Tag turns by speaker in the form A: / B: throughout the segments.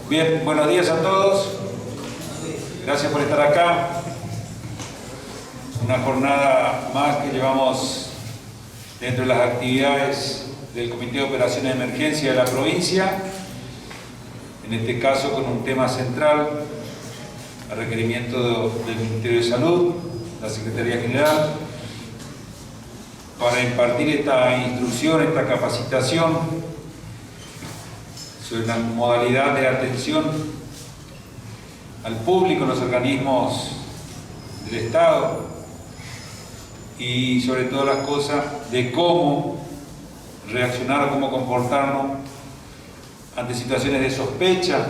A: Bien, buenos días a todos. Gracias por estar acá. Una jornada más que llevamos dentro de las actividades del Comité de Operaciones de Emergencia de la provincia, en este caso con un tema central, a requerimiento del Ministerio de Salud, la Secretaría General, para impartir esta instrucción, esta capacitación sobre la modalidad de atención al público en los organismos del Estado y sobre todas las cosas de cómo reaccionar o cómo comportarnos ante situaciones de sospecha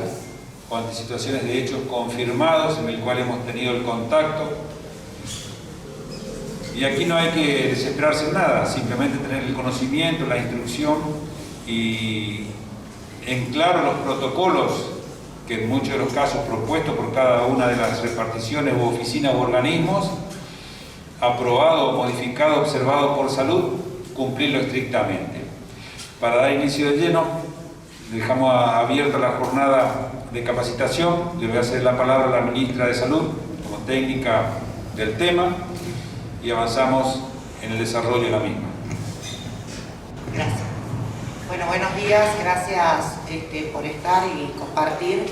A: o ante situaciones de hechos confirmados en el cual hemos tenido el contacto. Y aquí no hay que desesperarse en nada, simplemente tener el conocimiento, la instrucción y en claro los protocolos que en muchos de los casos propuestos por cada una de las reparticiones u oficinas u organismos, aprobado, modificado, observado por salud, cumplirlo estrictamente. Para dar inicio de lleno, dejamos abierta la jornada de capacitación. Le voy a hacer la palabra a la Ministra de Salud como técnica del tema y avanzamos en el desarrollo de la misma.
B: Gracias. Bueno, buenos días, gracias por estar y compartir.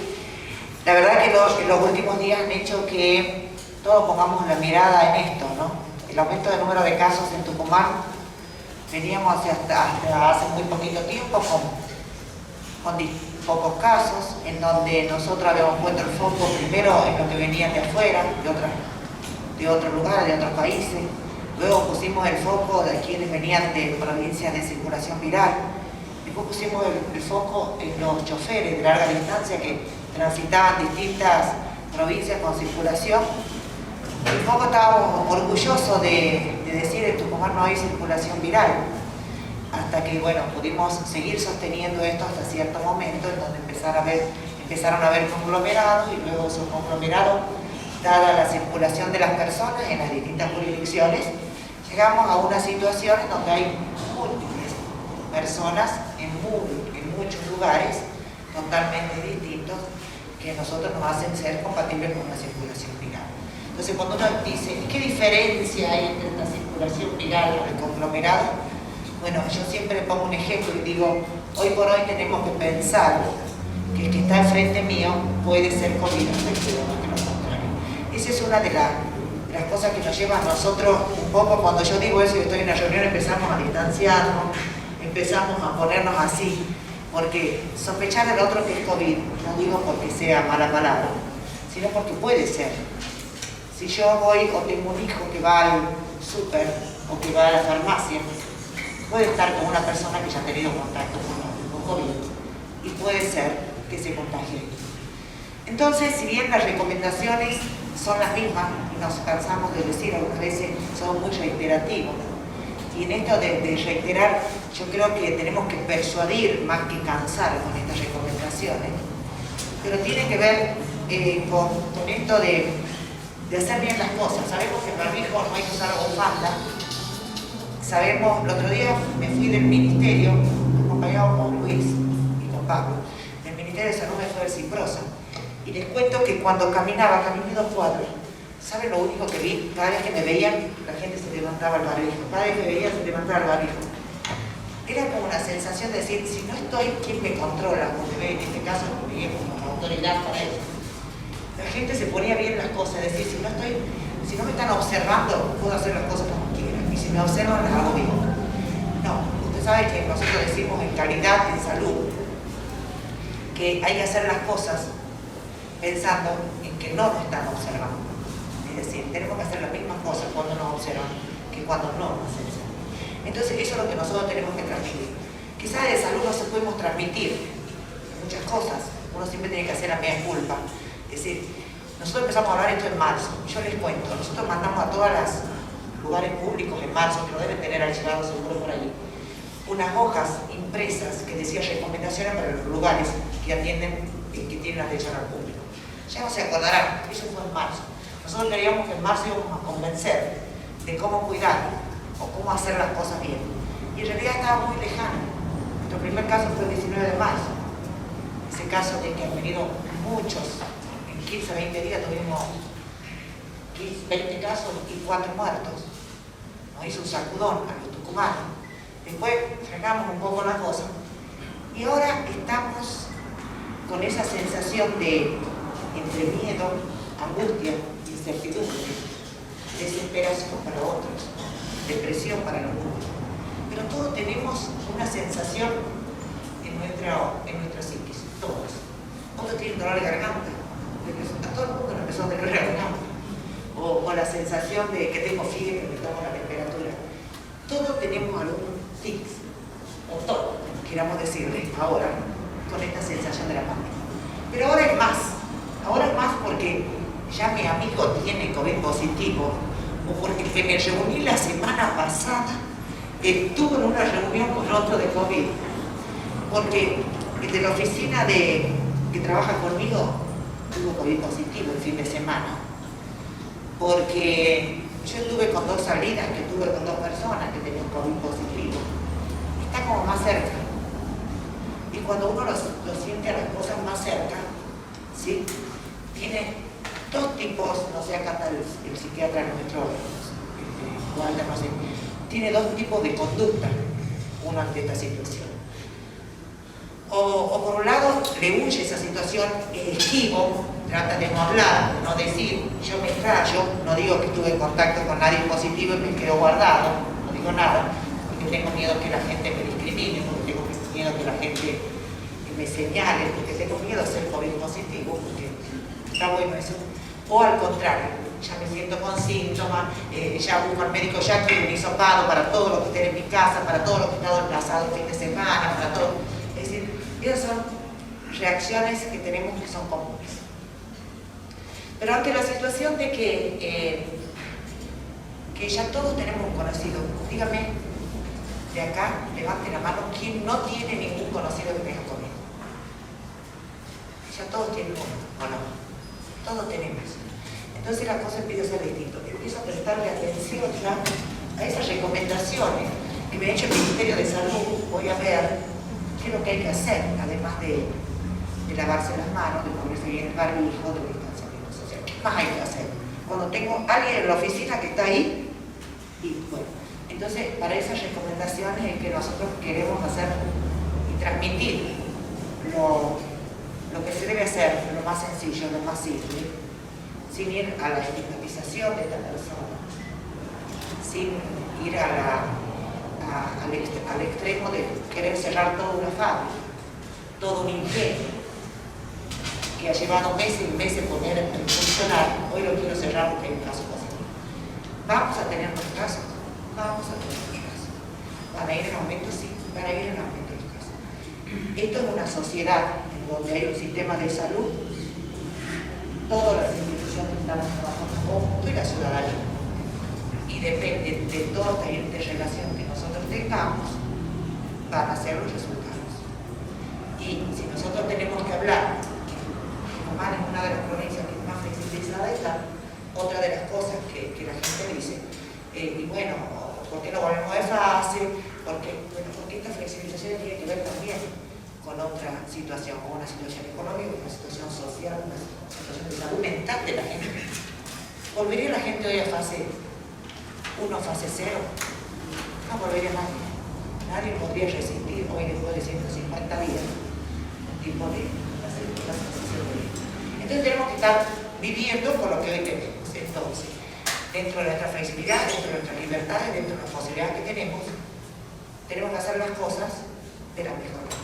B: La verdad que los últimos días han hecho que todos pongamos la mirada en esto, ¿no? El aumento del número de casos en Tucumán, veníamos hasta hace muy poquito tiempo con pocos casos, en donde nosotros habíamos puesto el foco primero en lo que venían de afuera, de otros lugares, de otros países. Luego pusimos el foco de quienes venían de provincias de circulación viral. Después pusimos el foco en los choferes de larga distancia que transitaban distintas provincias con circulación. Y un poco estábamos orgullosos de decir en Tucumán no hay circulación viral. Hasta que, bueno, pudimos seguir sosteniendo esto hasta cierto momento, en donde empezaron a haber conglomerados y luego esos conglomerados, dada la circulación de las personas en las distintas jurisdicciones, llegamos a una situación en donde hay múltiples personas en muchos lugares totalmente distintos que nosotros nos hacen ser compatibles con la circulación viral. Entonces, cuando uno dice, ¿qué diferencia hay entre esta circulación viral y el conglomerado? Bueno, yo siempre pongo un ejemplo y digo, hoy por hoy tenemos que pensar que el que está enfrente mío puede ser COVID afectivo, no que lo contrario. Esa es una de las cosas que nos lleva a nosotros un poco, cuando yo digo eso y estoy en la reunión, empezamos a distanciarnos, empezamos a ponernos así, porque sospechar al otro que es COVID, no digo porque sea mala palabra, sino porque puede ser. Si yo voy o tengo un hijo que va al súper o que va a la farmacia, puede estar con una persona que ya ha tenido contacto con COVID y puede ser que se contagie. Entonces, si bien las recomendaciones son las mismas, y nos cansamos de decir algunas veces, somos muy reiterativos, y en esto de reiterar, yo creo que tenemos que persuadir más que cansar con estas recomendaciones, pero tiene que ver con esto de hacer bien las cosas. Sabemos que en barbijo no hay que usar bufanda. Sabemos, el otro día me fui del ministerio, acompañado con Luis y con Pablo, del Ministerio de Salud me fue el Ciprosa, y les cuento que cuando caminé 2 cuadras, ¿saben lo único que vi? Cada vez que me veían, la gente se levantaba el barbijo, cada vez que me veían se levantaba el barbijo. Era como una sensación de decir, si no estoy, ¿quién me controla? Porque ve, en este caso me pegué como una autoridad para eso. La gente se ponía bien las cosas, es decir, si no me están observando, puedo hacer las cosas como quiera. Y si me observan, las hago bien. No, usted sabe que nosotros decimos en caridad, en salud, que hay que hacer las cosas pensando en que no nos están observando. Es decir, tenemos que hacer las mismas cosas cuando nos observan que cuando no nos observan. Entonces, eso es lo que nosotros tenemos que transmitir. Quizás de salud no se podemos transmitir muchas cosas. Uno siempre tiene que hacer la mea culpa. Es decir, nosotros empezamos a hablar esto en marzo. Yo les cuento, nosotros mandamos a todos los lugares públicos en marzo, que lo deben tener archivado seguro por ahí, unas hojas impresas que decían recomendaciones para los lugares que atienden y que tienen atención al público. Ya no se acordarán, eso fue en marzo. Nosotros creíamos que en marzo íbamos a convencer de cómo cuidar o cómo hacer las cosas bien. Y en realidad estaba muy lejano. Nuestro primer caso fue el 19 de marzo. Se ese caso de que han venido muchos, en 15, 20 días tuvimos 20 casos y 4 muertos. Nos hizo un sacudón a los tucumanos. Después frenamos un poco la cosa y ahora estamos con esa sensación de entre miedo, angustia, incertidumbre, desesperación para otros, depresión para los otros. Pero todos tenemos una sensación en nuestra psiquis, todos. Otros tienen dolor de garganta, a todo el mundo le empezó a doler la garganta. O la sensación de que tengo fiebre, que tomo la temperatura. Todos tenemos algún tics, o todo, queramos decirle, ahora, con esta sensación de la pandemia. Pero ahora es más porque ya mi amigo tiene COVID positivo, o porque que me reuní la semana pasada, estuve en una reunión con otro de COVID, porque el de la oficina que trabaja conmigo tuvo COVID positivo el fin de semana. Porque yo estuve con 2 salidas, que estuve con 2 personas que tenían COVID positivo. Está como más cerca. Y cuando uno lo siente a las cosas más cerca, ¿sí? Tiene 2 tipos, no sé, acá está el psiquiatra nuestro, Walter, no sé, tiene 2 tipos de conducta uno ante esta situación. O por un lado le huye esa situación, esquivo, trata de no hablar, no decir, yo me extrayo, no digo que estuve en contacto con nadie positivo y me quedo guardado, no digo nada, porque tengo miedo que la gente me discrimine, porque tengo miedo que la gente me señale, porque tengo miedo a ser COVID positivo, porque está bueno eso. O al contrario, ya me siento con síntomas, ya busco al médico, ya quiero un hisopado para todo lo que esté en mi casa, para todo lo que he estado emplazado el fin de semana, para todo. Es decir, esas son reacciones que tenemos que son comunes. Pero ante la situación de que ya todos tenemos un conocido, dígame, de acá, levante la mano, ¿quién no tiene ningún conocido que tenga COVID? Ya todos tienen uno, ¿o no? Todos tenemos. Entonces la cosa empieza a ser distinta. Empiezo a prestarle atención ya a esas recomendaciones que me ha hecho el Ministerio de Salud. Voy a ver qué es lo que hay que hacer, además de lavarse las manos, de ponerse bien el barbijo, de distanciamiento social. ¿Qué más hay que hacer? Cuando tengo a alguien en la oficina que está ahí, y bueno, entonces para esas recomendaciones es que nosotros queremos hacer y transmitir lo que se debe hacer, lo más sencillo, lo más simple, sin ir a la estigmatización de esta persona, sin ir al extremo de querer cerrar toda una fábrica, todo un ingenio que ha llevado meses y meses poner en funcionar. Hoy lo quiero cerrar porque hay un caso positivo. Vamos a tener los casos, van a ir en aumento, sí, van a ir en aumento los casos. Esto es una sociedad en donde hay un sistema de salud, todas las instituciones estamos trabajando juntos y la ciudadanía. Y depende de toda esta interrelación que nosotros tengamos, van a ser los resultados. Y si nosotros tenemos que hablar, Tucumán es una de las provincias que más flexibilizada está, otra de las cosas que la gente dice, y bueno, ¿por qué no volvemos de fase? Porque esta flexibilización tiene que ver también con otra situación, con una situación económica, una situación social, una situación de salud mental de la gente. ¿Volvería la gente hoy a fase 1, fase 0? No volvería nadie. Nadie podría resistir hoy después de 150 días un tipo de sensación de vida. Entonces tenemos que estar viviendo con lo que hoy tenemos. Entonces, dentro de nuestra flexibilidad, dentro de nuestras libertades, dentro de las posibilidades que tenemos que hacer las cosas de la mejor manera.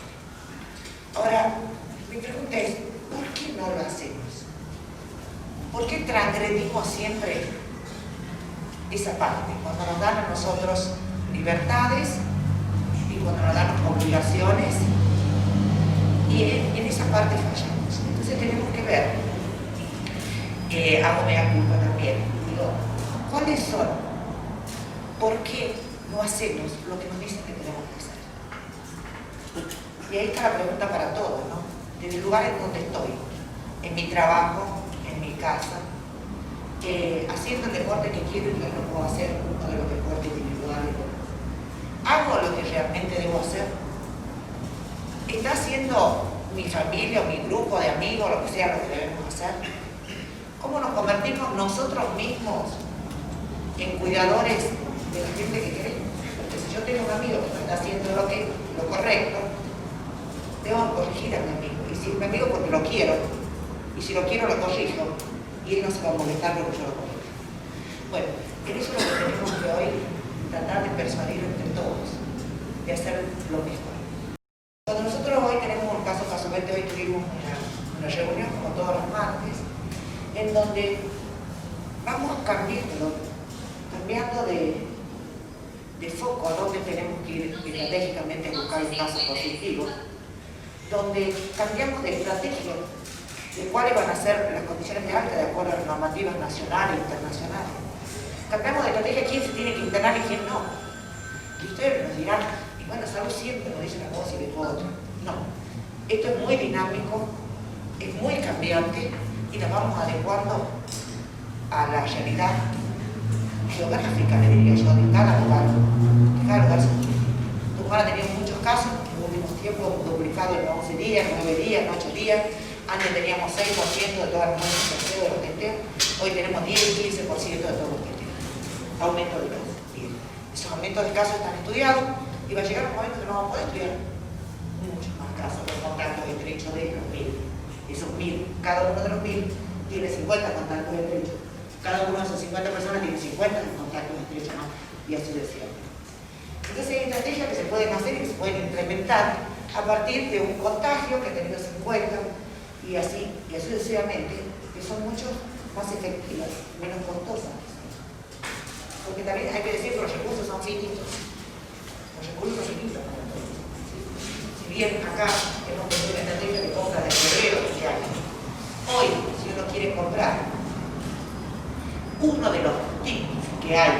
B: Ahora, mi pregunta es, ¿por qué no lo hacemos? ¿Por qué transgredimos siempre esa parte? Cuando nos dan a nosotros libertades y cuando nos dan obligaciones, y en esa parte fallamos. Entonces tenemos que ver, hago mea culpa también, digo, ¿cuáles son? ¿Por qué no hacemos lo que nos dicen que tenemos que hacer? Y ahí está la pregunta para todos, ¿no? Desde el lugar en donde estoy, en mi trabajo, en mi casa, haciendo el deporte que quiero y que no puedo hacer, uno de los deportes individuales. ¿Hago lo que realmente debo hacer? ¿Está haciendo mi familia o mi grupo de amigos, lo que sea lo que debemos hacer. ¿Cómo nos convertimos nosotros mismos en cuidadores de la gente que queremos? Porque si yo tengo un amigo que no está haciendo lo correcto, debo corregir a mi amigo. Y si mi amigo porque lo quiero, y si lo quiero lo corrijo, y él no se va a molestar porque yo lo corrijo. Bueno, en eso es lo que tenemos que hoy tratar de persuadir entre todos, de hacer lo mejor. Cuando nosotros hoy tenemos un caso, casualmente hoy tuvimos una reunión como todos los martes, en donde vamos cambiando de foco a donde tenemos que ir estratégicamente a buscar un caso positivo, donde cambiamos de estrategia de cuáles van a ser las condiciones de alta de acuerdo a las normativas nacionales e internacionales. Cambiamos de estrategia quién se tiene que internar y quién no. Y ustedes nos dirán, y bueno, salud siempre nos dice una cosa y después otra. No, esto es muy dinámico, es muy cambiante y nos vamos adecuando a la realidad geográfica, le diría yo, de cada lugar. Tucumán ha tenido muchos casos, en los últimos tiempos hemos duplicado en 11 días, 9 días, 8 días. Antes teníamos 6% de todas las muertes de los testeos, hoy tenemos 10-15% de todos los testeos. Aumento de casos. Bien. Esos aumentos de casos están estudiados y va a llegar un momento que no vamos a poder estudiar muchos más casos de contactos estrechos de los 1000. Esos 1000, cada uno de los 1000 tiene 50 contactos estrechos. Cada uno de esos 50 personas tiene 50 contactos estrechos más y así decía. Entonces hay estrategias que se pueden hacer y que se pueden implementar a partir de un contagio que ha tenido 50 y así sucesivamente, que son mucho más efectivas, menos costosas. Porque también hay que decir que los recursos son finitos. Los recursos son finitos. Si bien acá hemos tenido una estrategia de compra de febrero de este año, hoy, si uno quiere comprar, uno de los tips que hay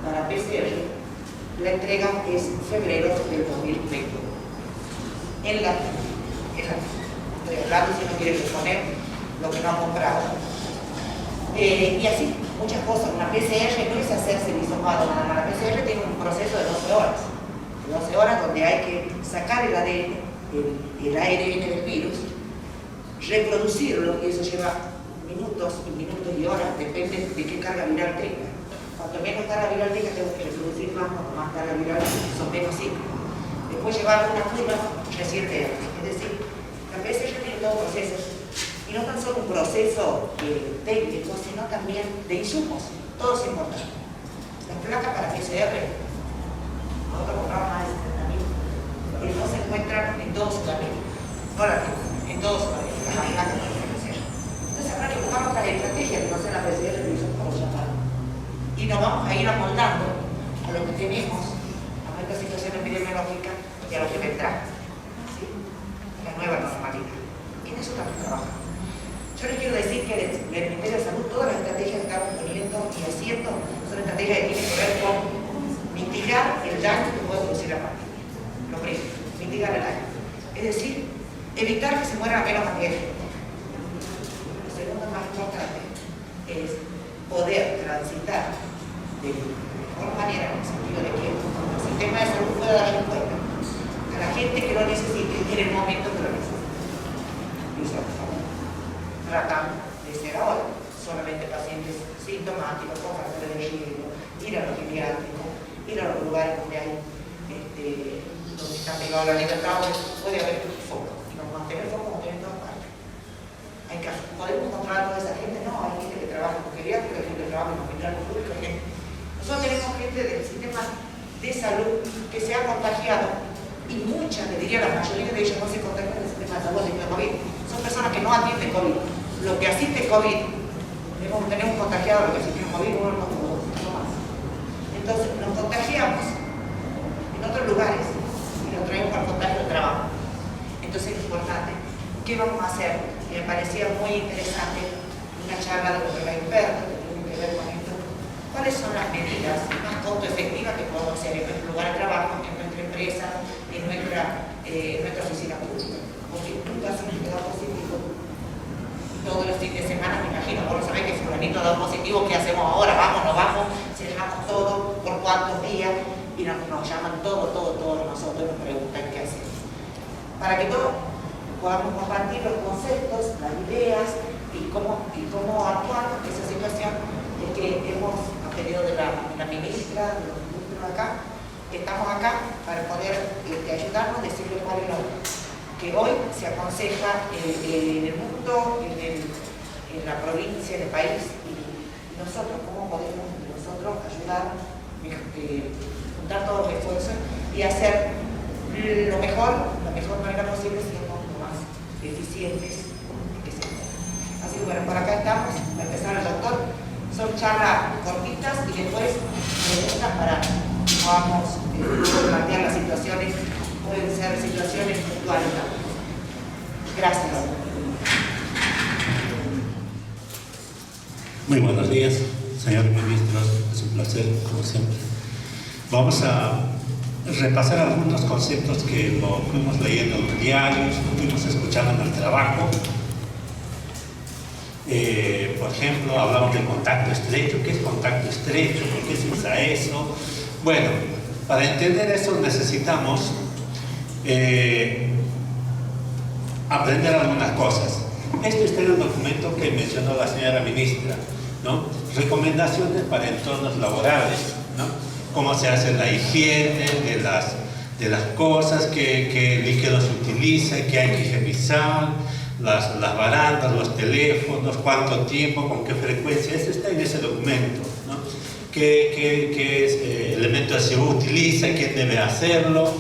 B: para PCR, la entrega es febrero del 2020. Estoy hablando si no quiere exponer lo que no ha comprado. Y así, muchas cosas. Una PCR no es hacerse el hisopado nada más. La PCR tiene un proceso de 12 horas. De 12 horas donde hay que sacar el ADN, el ARN del virus, reproducirlo, y eso lleva minutos y horas, depende de qué carga viral tenga. Cuanto menos carga viral tenga, tengo que reproducir más, cuanto más carga viral son menos ciclos. Después llevar una curva reciente, es decir, la PCR tiene todo procesos, y no tan solo un proceso técnico, sino también de insumos, todo es importante. Las placas para PCR, nosotros compramos más de 70.000, no se encuentran en todo Sudamérica, no la en todo Sudamérica, las placas para PCR. Entonces habrá que buscar otras estrategias que no sean la PCR que hizo por llamar. Y nos vamos a ir amoldando a lo que tenemos, a nuestra situación epidemiológica y a lo que vendrá. ¿Sí? La nueva normalidad. Y en eso estamos trabajando. Yo les quiero decir que el Ministerio de Salud, todas las estrategias que estamos poniendo y haciendo son estrategias que tienen que ver con mitigar el daño que puede producir la pandemia. Lo primero, mitigar el daño. Es decir, evitar que se muera menos cantidad de gente. Lo segundo más importante es poder transitar de mejor manera, en el sentido de que el sistema de salud pueda dar respuesta a la gente que lo necesite en el momento que lo necesite. Y eso, por favor, tratan de ser ahora solamente pacientes sintomáticos, con factores de riesgo, ir a los geriátricos, ir a los lugares donde hay donde está privado la libertad, donde puede haber foco. Y nos mantener foco como en todas partes. Hay casos, ¿podemos controlar a toda esa gente? No, hay gente que trabaja con geriátricos, hay gente que trabaja en hospital público, gente. Nosotros tenemos gente del sistema de salud que se ha contagiado y muchas, le diría la mayoría de ellos, no se contagian en el sistema de salud de COVID. Son personas que no atienden COVID. Lo que asiste COVID, tenemos contagiado lo que asiste COVID, no más. Entonces nos contagiamos en otros lugares y nos traemos al contagio del trabajo. Entonces es importante. ¿Qué vamos a hacer? Me parecía muy interesante una charla de los expertos que tienen que ver con esto. ¿Cuáles son las medidas más costo efectivas que podemos hacer en nuestro lugar de trabajo, en nuestra empresa, en nuestra oficina pública? Porque un caso que da positivo todos los fines de semana, me imagino, vos no sabés que fulanito da positivo, ¿qué hacemos ahora? Vamos, no vamos, cerramos todo, por cuántos días, y nos llaman todos nosotros, nos preguntan qué hacemos. para que todos podamos compartir los conceptos, las ideas y cómo actuar en esa situación que hemos obtenido de la ministra, de los ministros acá. Estamos acá para poder ayudarnos, decirle cuál es lo que hoy se aconseja en el mundo, en la provincia, en el país, y nosotros cómo podemos nosotros ayudar, juntar todos los esfuerzos y hacer la mejor manera posible, siendo lo más eficientes que se pueda. Así que bueno, por acá estamos, va a empezar el doctor. Son charlas cortitas y después preguntas para que podamos plantear las situaciones, pueden ser situaciones puntuales también. Gracias.
C: Muy buenos días, señores ministros, es un placer, como siempre. Vamos a repasar algunos conceptos que lo fuimos leyendo en los diarios, lo fuimos escuchando en el trabajo. Por ejemplo, hablamos de contacto estrecho. ¿Qué es contacto estrecho? ¿Por qué se usa eso? Bueno, para entender eso necesitamos aprender algunas cosas. Esto está en el documento que mencionó la señora ministra, ¿no? Recomendaciones para entornos laborales, ¿no? Cómo se hace la higiene de las cosas, qué líquidos se utiliza, qué hay que higienizar, las barandas, los teléfonos, cuánto tiempo, con qué frecuencia. Eso está en ese documento, ¿no? ¿Qué elementos se utiliza, quién debe hacerlo?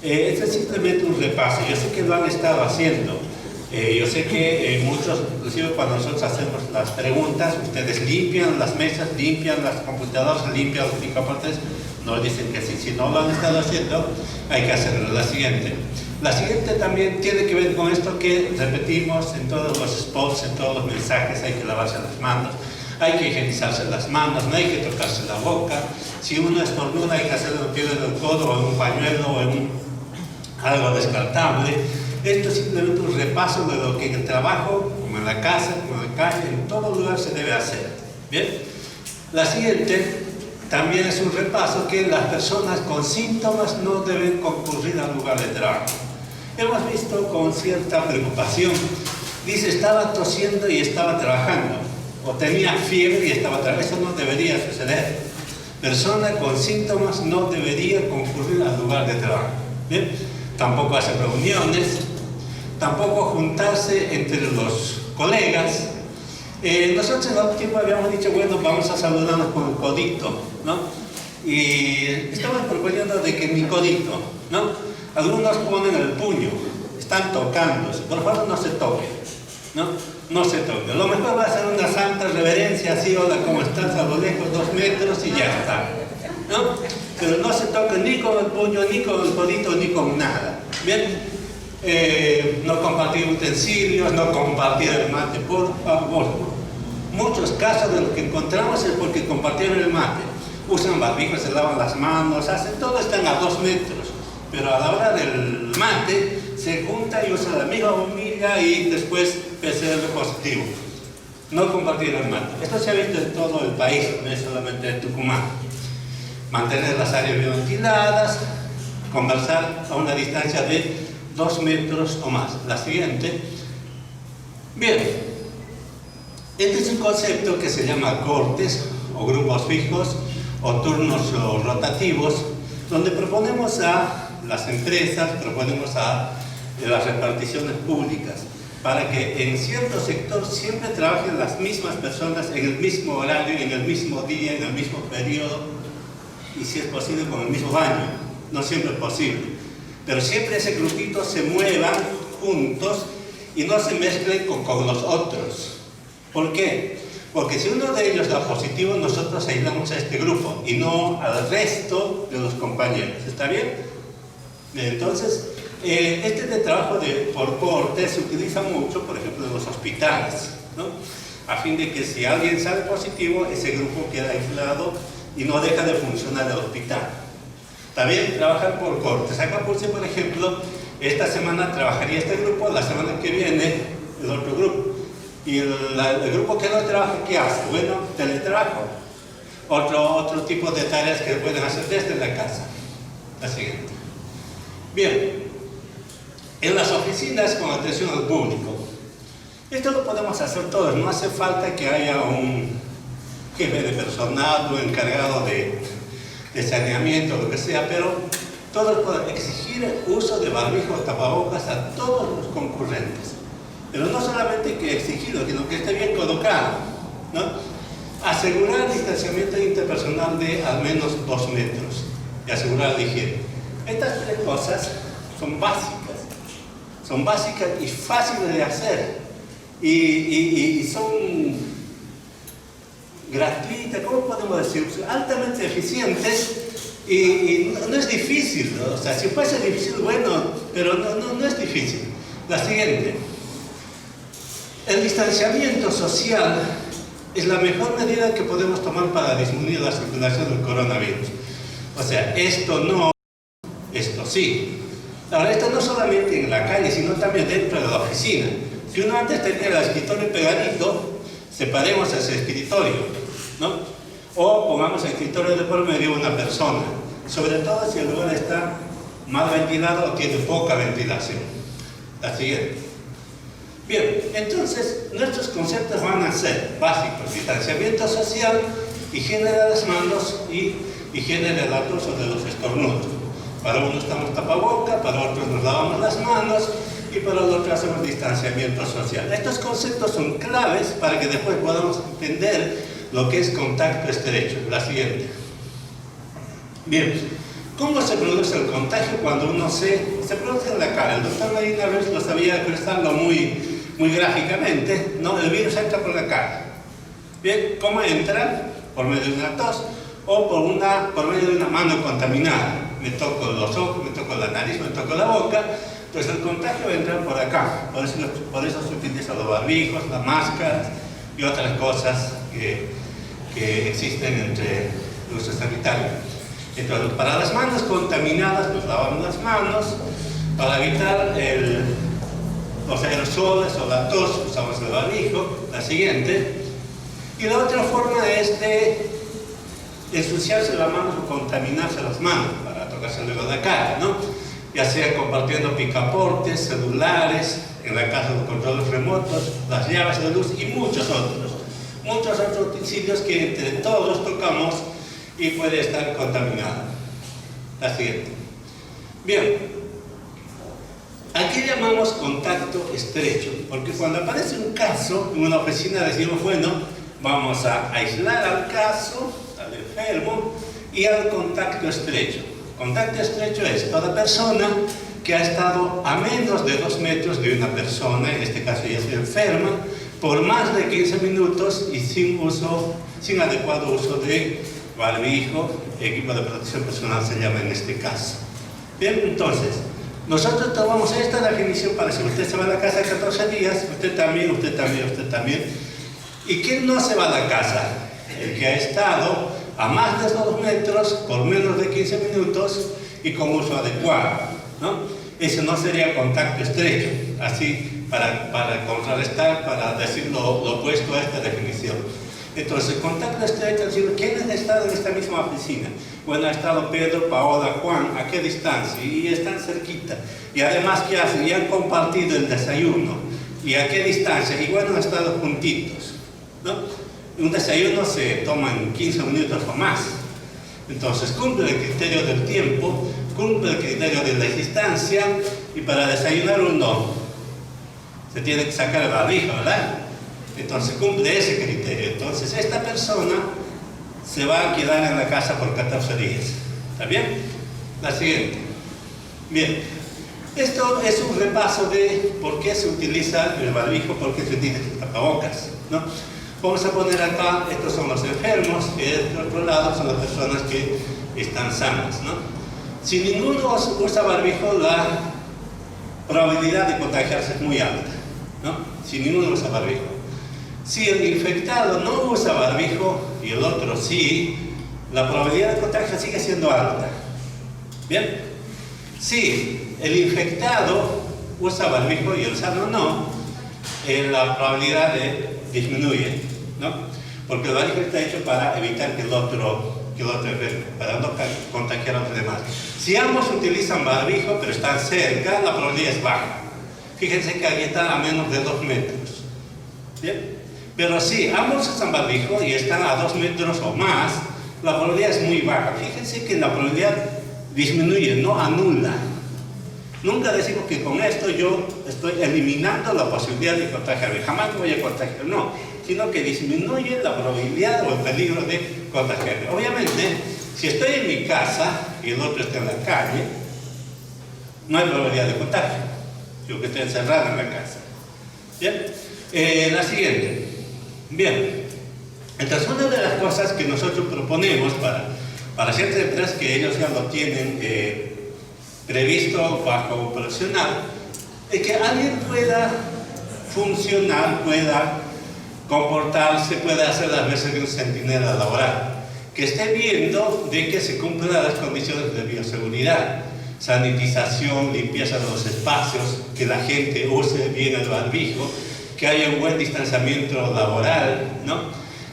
C: Este es simplemente un repaso. Yo sé que lo han estado haciendo. Yo sé que muchos, inclusive cuando nosotros hacemos las preguntas, ustedes limpian las mesas, limpian las computadoras, limpian los picaportes, nos dicen que sí. Si no lo han estado haciendo, hay que hacerlo. La siguiente también tiene que ver con esto que repetimos en todos los spots, en todos los mensajes: hay que lavarse las manos, hay que higienizarse las manos, no hay que tocarse la boca. Si uno estornuda, hay que hacerlo en pie del codo o en un pañuelo o en algo descartable. Esto es simplemente un repaso de lo que en el trabajo, como en la casa, como en la calle, en todo lugar se debe hacer. Bien. La siguiente también es un repaso que las personas con síntomas no deben concurrir al lugar de trabajo. Hemos visto con cierta preocupación. Dice, estaba tosiendo y estaba trabajando, o tenía fiebre y estaba trabajando. Eso no debería suceder. Persona con síntomas no debería concurrir al lugar de trabajo. Bien. Tampoco hacer reuniones, tampoco juntarse entre los colegas. Nosotros en otro tiempo habíamos dicho, bueno, vamos a saludarnos con el codito, ¿no? Y estamos proponiendo de que ni codito, ¿no? Algunos ponen el puño, están tocándose. Por favor, no se toquen, ¿no? No se toquen. Lo mejor va a ser una santa reverencia, así, hola, ¿cómo estás? A lo lejos, 2 metros y ya está, ¿no? Pero no se toquen ni con el puño, ni con el codito, ni con nada. Bien. No compartir utensilios, no compartir el mate, por favor. Muchos casos de lo que encontramos es porque compartieron el mate. Usan barbijos, se lavan las manos, hacen todo, están a 2 metros. Pero a la hora del mate, se junta y usa la misma bombilla y después PCR positivo. No compartir el mate. Esto se ha visto en todo el país, no es solamente en Tucumán. Mantener las áreas bien ventiladas, conversar a una distancia de 2 metros o más. La siguiente. Bien, este es un concepto que se llama cortes o grupos fijos o turnos rotativos, donde proponemos a las empresas, proponemos a las reparticiones públicas para que en cierto sector siempre trabajen las mismas personas en el mismo horario, en el mismo día, en el mismo periodo y, si es posible, con el mismo baño. No siempre es posible, pero siempre ese grupito se muevan juntos y no se mezclen con los otros. ¿Por qué? Porque si uno de ellos da positivo, nosotros aislamos a este grupo y no al resto de los compañeros. ¿Está bien? Entonces, este de trabajo por corte se utiliza mucho, por ejemplo, en los hospitales, ¿no? A fin de que si alguien sale positivo, ese grupo queda aislado y no deja de funcionar el hospital. También trabajar por cortes. Acá puse, por ejemplo, esta semana trabajaría este grupo, la semana que viene el otro grupo. Y el grupo que no trabaja, ¿qué hace? Bueno, teletrabajo. Otro tipo de tareas que pueden hacer desde la casa. La siguiente. Bien. En las oficinas con atención al público. Esto lo podemos hacer todos, no hace falta que haya un jefe de personal o encargado de saneamiento, lo que sea, pero todos pueden exigir el uso de barbijo o tapabocas a todos los concurrentes. Pero no solamente que exigirlo, sino que esté bien colocado, ¿no? Asegurar el distanciamiento interpersonal de al menos 2 metros y asegurar la higiene. Estas 3 cosas son básicas y fáciles de hacer y son gratuitas, ¿cómo podemos decir? Altamente eficientes y no es difícil, ¿no? O sea, si fuese difícil, bueno, pero no es difícil. La siguiente, el distanciamiento social es la mejor medida que podemos tomar para disminuir la circulación del coronavirus. O sea, esto no, esto sí. Ahora, esto no solamente en la calle, sino también dentro de la oficina. Si uno antes tenía el escritorio pegadito, separemos ese escritorio, ¿no? O pongamos el escritorio de por medio de una persona, sobre todo si el lugar está mal ventilado o tiene poca ventilación. La siguiente. Bien, entonces nuestros conceptos van a ser básicos: distanciamiento social, higiene de las manos y higiene del tos o de los estornudos. Para unos estamos tapaboca, para otros nos lavamos las manos y para otros hacemos distanciamiento social. Estos conceptos son claves para que después podamos entender lo que es contacto estrecho. La siguiente. Bien, ¿cómo se produce el contagio cuando uno se produce en la cara? El doctor Medina Ruiz lo sabía expresarlo muy gráficamente, ¿no? El virus entra por la cara. Bien, ¿cómo entra? Por medio de una tos o por medio de una mano contaminada. Me toco los ojos, me toco la nariz, me toco la boca. Entonces el contagio entra por acá. Por eso se utilizan los barbijos, las máscaras y otras cosas que existen entre el uso sanitario. Entonces, para las manos contaminadas, nos lavamos las manos. Para evitar los aerosoles o la tos, usamos el barbijo. La siguiente. Y la otra forma es de ensuciarse las manos o contaminarse las manos para tocarse luego la cara, ¿no? Ya sea compartiendo picaportes, celulares, en la casa los controles remotos, las llaves de luz y muchos otros utensilios que entre todos tocamos y puede estar contaminada. La siguiente. Bien, ¿a qué llamamos contacto estrecho? Porque cuando aparece un caso en una oficina decimos, bueno, vamos a aislar al caso, al enfermo y al contacto estrecho. Contacto estrecho es toda persona que ha estado a menos de 2 metros de una persona, en este caso ya se enferma, por más de 15 minutos y sin adecuado uso de barbijo, equipo de protección personal se llama en este caso. Bien, entonces, nosotros tomamos esta definición para si usted se va a la casa 14 días, usted también, usted también, usted también. ¿Y quién no se va a la casa? El que ha estado a más de 2 metros por menos de 15 minutos y con uso adecuado, ¿no? Ese no sería contacto estrecho, así para contrarrestar, para decir lo opuesto a esta definición. Entonces, contacto estrecho es decir, ¿quiénes han estado en esta misma oficina? Bueno, ha estado Pedro, Paola, Juan, ¿a qué distancia? Y están cerquita. Y además, ¿qué hacen? Y han compartido el desayuno. ¿Y a qué distancia? Y bueno, han estado juntitos, ¿no? Un desayuno se toma en 15 minutos o más. Entonces, cumple el criterio del tiempo, cumple el criterio de la distancia, y para desayunar uno se tiene que sacar el barbijo, ¿verdad? Entonces, cumple ese criterio. Entonces, esta persona se va a quedar en la casa por 14 días. ¿Está bien? La siguiente. Bien. Esto es un repaso de por qué se utiliza el barbijo, por qué se utiliza el tapabocas, ¿no? Vamos a poner acá, estos son los enfermos, y del otro lado son las personas que están sanas, ¿no? Si ninguno usa barbijo, la probabilidad de contagiarse es muy alta, ¿no? Si ninguno usa barbijo. Si el infectado no usa barbijo y el otro sí, la probabilidad de contagio sigue siendo alta. ¿Bien? Si el infectado usa barbijo y el sano no, la probabilidad disminuye, ¿no? Porque el barbijo está hecho para evitar que el otro que el otro enferme, para no contagiar a los demás. Si ambos utilizan barbijo, pero están cerca, la probabilidad es baja. Fíjense que aquí están a menos de 2 metros. ¿Bien? Pero si ambos usan barbijo y están a 2 metros o más, la probabilidad es muy baja. Fíjense que la probabilidad disminuye, no anula. Nunca decimos que con esto yo estoy eliminando la posibilidad de contagiarme. Jamás me voy a contagiar, no. Sino que disminuye la probabilidad o el peligro de contagiarme. Obviamente, si estoy en mi casa y el otro está en la calle, no hay probabilidad de contagio. Yo que estoy encerrado en la casa. ¿Bien? La siguiente. Bien. Entonces, una de las cosas que nosotros proponemos para ciertas empresas que ellos ya lo tienen previsto bajo profesional, es que alguien pueda funcionar, pueda comportarse, pueda hacer las veces de un centinela laboral, que esté viendo de que se cumplan las condiciones de bioseguridad, sanitización, limpieza de los espacios, que la gente use bien el barbijo, que haya un buen distanciamiento laboral, ¿no?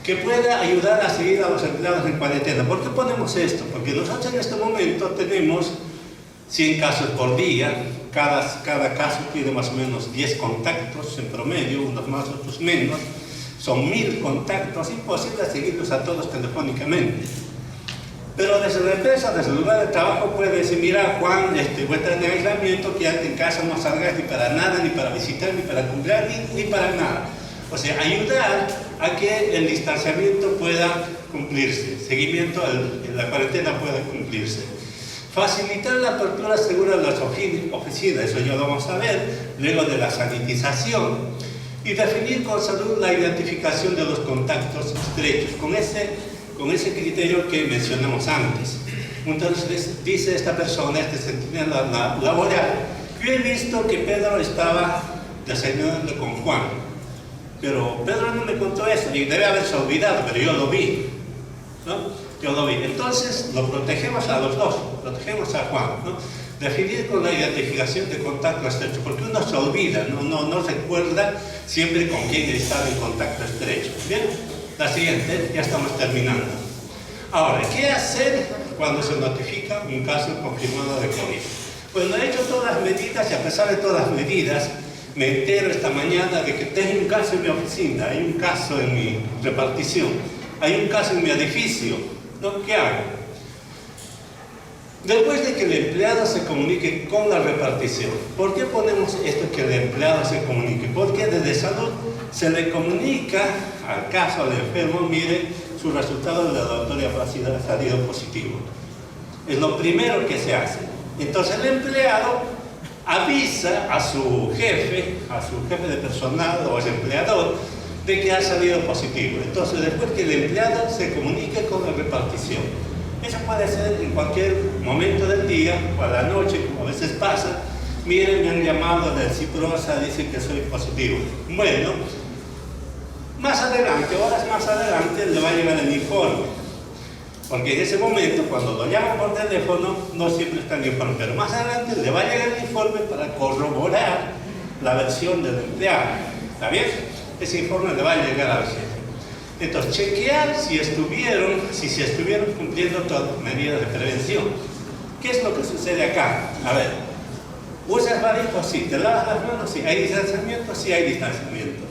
C: Que pueda ayudar a seguir a los empleados en cuarentena. ¿Por qué ponemos esto? Porque nosotros en este momento tenemos 100 casos por día, cada caso tiene más o menos 10 contactos en promedio, unos más, otros menos, son 1000 contactos, imposible seguirlos a todos telefónicamente. Pero desde la empresa, desde el lugar de trabajo, puede decir: mira, Juan, voy a estar en aislamiento, quédate en casa, no salgas ni para nada, ni para visitar, ni para comprar, ni para nada. O sea, ayudar a que el distanciamiento pueda cumplirse, seguimiento, la cuarentena pueda cumplirse. Facilitar la apertura segura de las oficinas, eso ya lo vamos a ver, luego de la sanitización, y definir con salud la identificación de los contactos estrechos, con ese criterio que mencionamos antes. Entonces, dice esta persona, centinela laboral: yo he visto que Pedro estaba desayunando con Juan, pero Pedro no me contó eso, y debe haberse olvidado, pero yo lo vi, ¿no? Yo lo vi. Entonces, lo protegemos a los dos, protegemos a Juan, ¿no? Definir con la identificación de contacto estrecho, porque uno se olvida, no recuerda siempre con quién estaba en contacto estrecho. Bien, la siguiente, ya estamos terminando. Ahora, ¿qué hacer cuando se notifica un caso confirmado de COVID? Pues no he hecho todas las medidas, y a pesar de todas las medidas, me entero esta mañana de que tengo un caso en mi oficina, hay un caso en mi repartición, hay un caso en mi edificio, ¿no? ¿Qué hago? Después de que el empleado se comunique con la repartición, ¿por qué ponemos esto, que el empleado se comunique? Porque desde salud se le comunica al caso, al enfermo: mire, su resultado de la laboratorio ha salido positivo. Es lo primero que se hace. Entonces el empleado avisa a su jefe de personal o al empleador de que ha salido positivo. Entonces, después que el empleado se comunique con la repartición, eso puede ser en cualquier momento del día o a la noche, como a veces pasa: miren, me han llamado del Ciprosa, dicen que soy positivo. Bueno, más adelante, horas más adelante, le va a llegar el informe, porque en ese momento, cuando lo llaman por teléfono, no siempre está el informe, pero más adelante le va a llegar el informe para corroborar la versión del empleado. ¿Está bien? Ese informe le va a llegar al jefe. Entonces, chequear si se estuvieron cumpliendo todas las medidas de prevención. ¿Qué es lo que sucede acá? A ver, ¿usas barbijo? Sí. ¿Te lavas las manos? Sí. ¿Hay distanciamiento? Sí, hay distanciamiento.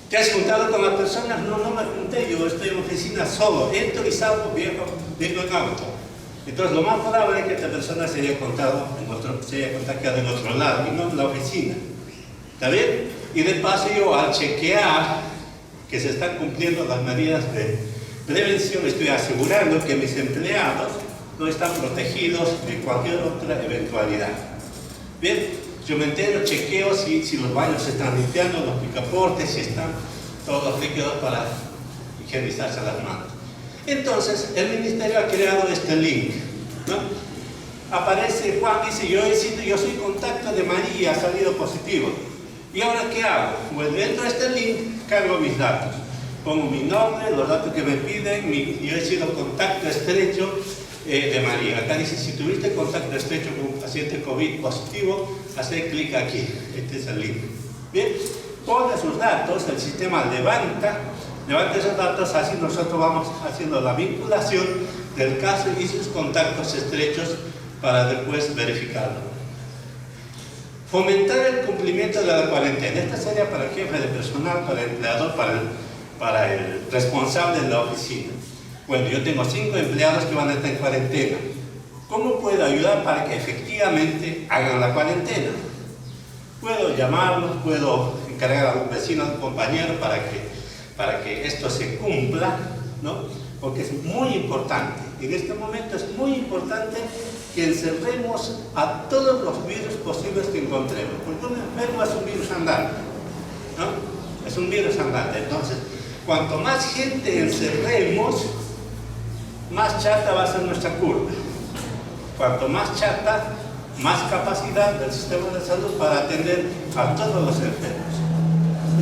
C: ¿Te has juntado con las personas? No me junté, yo estoy en la oficina solo, entro y salgo, vengo en auto. Entonces, lo más probable es que esta persona se haya contagiado en otro lado y no en la oficina. ¿Está bien? Y de paso, yo al chequear que se están cumpliendo las medidas de prevención, estoy asegurando que mis empleados no están protegidos de cualquier otra eventualidad. Bien, yo me entero, chequeo si los baños se están limpiando, los picaportes, si están todos líquidos para higienizarse las manos. Entonces, el ministerio ha creado este link, ¿no? Aparece Juan, dice: yo soy contacto de María, ha salido positivo. ¿Y ahora qué hago? Pues dentro de este link cargo mis datos. Pongo mi nombre, los datos que me piden, yo he sido contacto estrecho de María. Acá dice: si tuviste contacto estrecho con un paciente COVID positivo, hacer clic aquí. Este es el link. Bien, pone sus datos, el sistema levanta levante esos datos, así nosotros vamos haciendo la vinculación del caso y sus contactos estrechos para después verificarlo. Fomentar el cumplimiento de la cuarentena. Esta sería para el jefe de personal, para el empleador, para el responsable de la oficina. Bueno, yo tengo 5 empleados que van a estar en cuarentena. ¿Cómo puedo ayudar para que efectivamente hagan la cuarentena? Puedo llamarlos, puedo encargar a un vecino, a un compañero para que esto se cumpla, ¿no? Porque es muy importante. En este momento es muy importante que encerremos a todos los virus posibles que encontremos. Porque un enfermo es un virus andante, ¿no? Es un virus andante. Entonces, cuanto más gente encerremos, más chata va a ser nuestra curva. Cuanto más chata, más capacidad del sistema de salud para atender a todos los enfermos.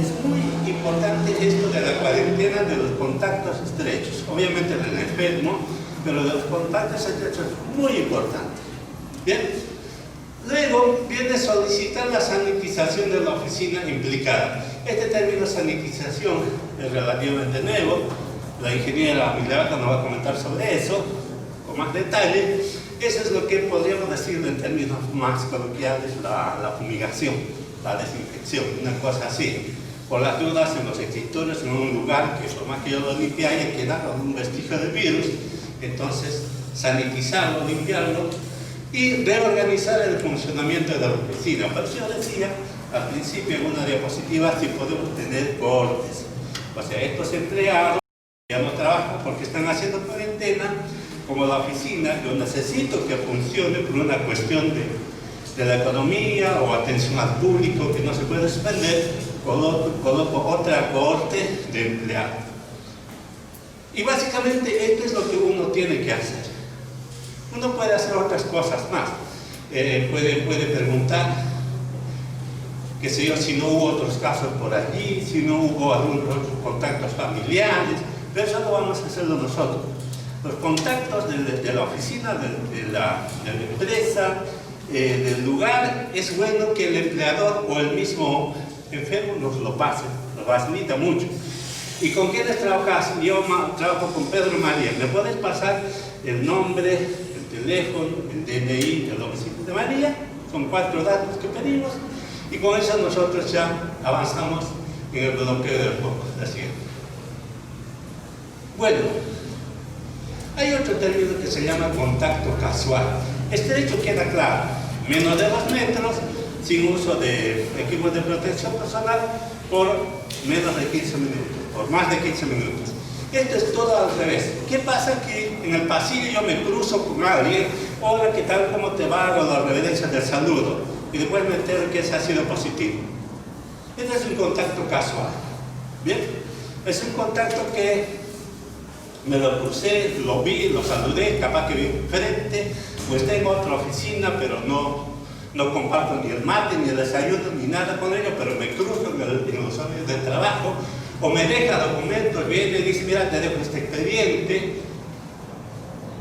C: Es muy importante esto de la cuarentena de los contactos estrechos. Obviamente del enfermo, pero de los contactos estrechos es muy importante. Bien. Luego viene solicitar la sanitización de la oficina implicada. Este término sanitización es relativamente nuevo. La ingeniera Milagro nos va a comentar sobre eso con más detalle. Eso es lo que podríamos decir en términos más coloquiales, la fumigación, la desinfección, una cosa así. Por las dudas, en los escritorios, en un lugar que por más que yo lo limpie haya quedado un vestigio de virus, entonces sanitizarlo, limpiarlo y reorganizar el funcionamiento de la oficina. Por eso yo decía al principio en una diapositiva si podemos tener cohortes. O sea, estos empleados ya no trabajan porque están haciendo cuarentena, como la oficina, yo necesito que funcione por una cuestión de la economía o atención al público que no se puede suspender, coloco otra cohorte de empleados. Y básicamente esto es lo que uno tiene que hacer. Uno puede hacer otras cosas más. Puede preguntar, qué sé yo, si no hubo otros casos por allí, si no hubo algunos otros contactos familiares, pero eso no vamos a hacerlo nosotros. Los contactos de la oficina, de la empresa, del lugar, es bueno que el empleador o el mismo enfermo nos lo pase, lo facilita mucho. ¿Y con quiénes trabajas? Yo trabajo con Pedro María. ¿Me puedes pasar el nombre, el teléfono, el DNI, el domicilio de María? Son 4 datos que pedimos y con eso nosotros ya avanzamos en el bloqueo del foco. Así es. Bueno. Hay otro término que se llama contacto casual. Estrecho queda claro, menos de 2 metros, sin uso de equipos de protección personal, por menos de 15 minutos, por más de 15 minutos. Esto es todo al revés. ¿Qué pasa? Que en el pasillo yo me cruzo con alguien, hola, ¿qué tal? ¿Cómo te va? Hago las reverencias del saludo, y después me entero que ese ha sido positivo. Este es un contacto casual. ¿Bien? Es un contacto que me lo crucé, lo vi, lo saludé, capaz que vi enfrente, pues tengo otra oficina, pero no comparto ni el mate, ni el desayuno, ni nada con ellos, pero me cruzo en los horarios de trabajo, o me deja documentos, viene y dice, mira, te dejo este expediente.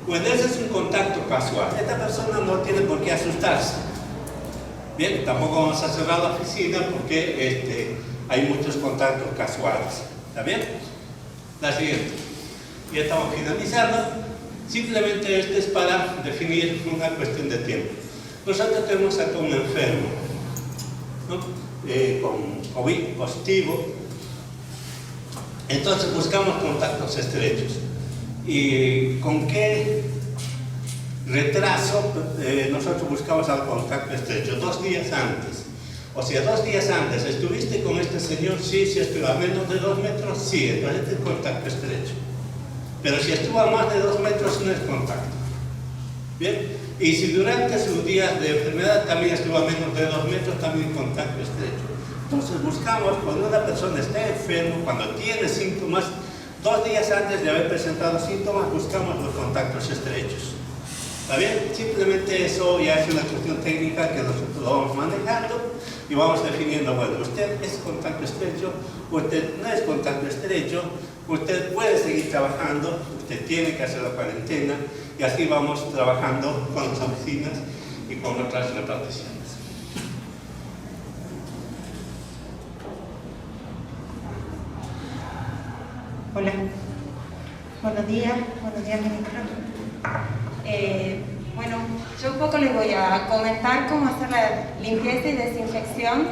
C: Pues ese es un contacto casual. Esta persona no tiene por qué asustarse. Bien, tampoco vamos a cerrar la oficina porque hay muchos contactos casuales. ¿Está bien? La siguiente. Ya estamos finalizando. Simplemente esto es para definir una cuestión de tiempo. Nosotros tenemos acá un enfermo, ¿no? Con COVID positivo. Entonces buscamos contactos estrechos. ¿Y con qué retraso nosotros buscamos al contacto estrecho? 2 días antes. O sea, 2 días antes, ¿estuviste con este señor? Sí, sí estuvo a menos de 2 metros, sí, entonces este es contacto estrecho. Pero si estuvo a más de 2 metros, no es contacto. ¿Bien? Y si durante sus días de enfermedad también estuvo a menos de 2 metros, también contacto estrecho. Entonces buscamos, cuando una persona está enferma, cuando tiene síntomas, 2 días antes de haber presentado síntomas, buscamos los contactos estrechos. ¿Está bien? Simplemente eso ya es una cuestión técnica que nosotros lo vamos manejando y vamos definiendo, bueno, usted es contacto estrecho, usted no es contacto estrecho, usted puede seguir trabajando, usted tiene que hacer la cuarentena y así vamos trabajando con las oficinas y con otras reparticiones.
D: Hola. Buenos días, ministro. Bueno, yo un poco les voy a comentar cómo hacer la limpieza y desinfección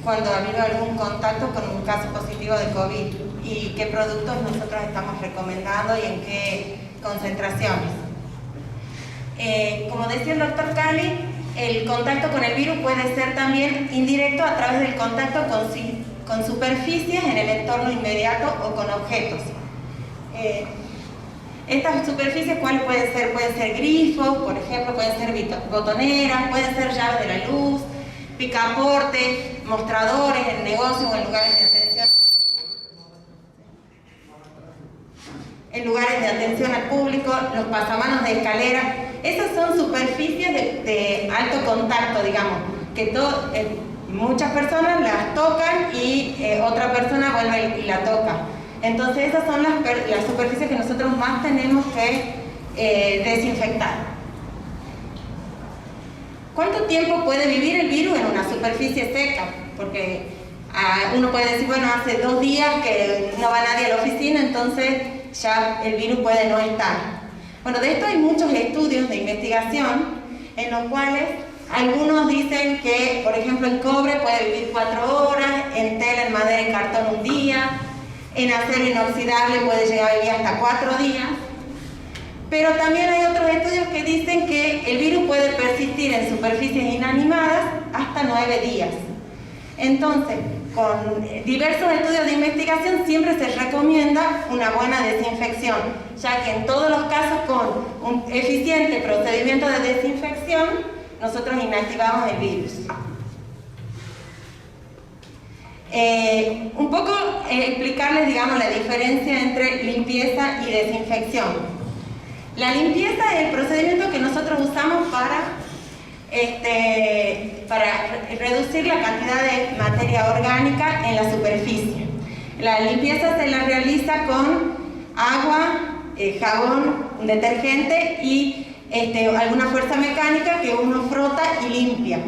D: cuando ha habido algún contacto con un caso positivo de COVID y qué productos nosotros estamos recomendando y en qué concentraciones. Como decía el doctor Cali, el contacto con el virus puede ser también indirecto a través del contacto con superficies en el entorno inmediato o con objetos. Estas superficies, ¿cuáles pueden ser? Pueden ser grifos, por ejemplo, pueden ser botoneras, pueden ser llaves de la luz, picaportes, mostradores en negocios o en lugares de atención. En lugares de atención al público, los pasamanos de escalera. Esas son superficies de alto contacto, digamos, que muchas personas las tocan y otra persona vuelve y la toca. Entonces esas son las superficies que nosotros más tenemos que desinfectar. ¿Cuánto tiempo puede vivir el virus en una superficie seca? Porque uno puede decir, bueno, hace 2 días que no va nadie a la oficina, entonces ya el virus puede no estar. Bueno, de esto hay muchos estudios de investigación en los cuales algunos dicen que, por ejemplo, en cobre puede vivir 4 horas, en tela, en madera y cartón 1 día, en acero inoxidable puede llegar a vivir hasta 4 días. Pero también hay otros estudios que dicen que el virus puede persistir en superficies inanimadas hasta 9 días. Entonces, con diversos estudios de investigación siempre se recomienda una buena desinfección, ya que en todos los casos con un eficiente procedimiento de desinfección nosotros inactivamos el virus. Un poco explicarles, digamos, la diferencia entre limpieza y desinfección. La limpieza es el procedimiento que nosotros usamos para reducir la cantidad de materia orgánica en la superficie. La limpieza se la realiza con agua, jabón, un detergente y alguna fuerza mecánica que uno frota y limpia.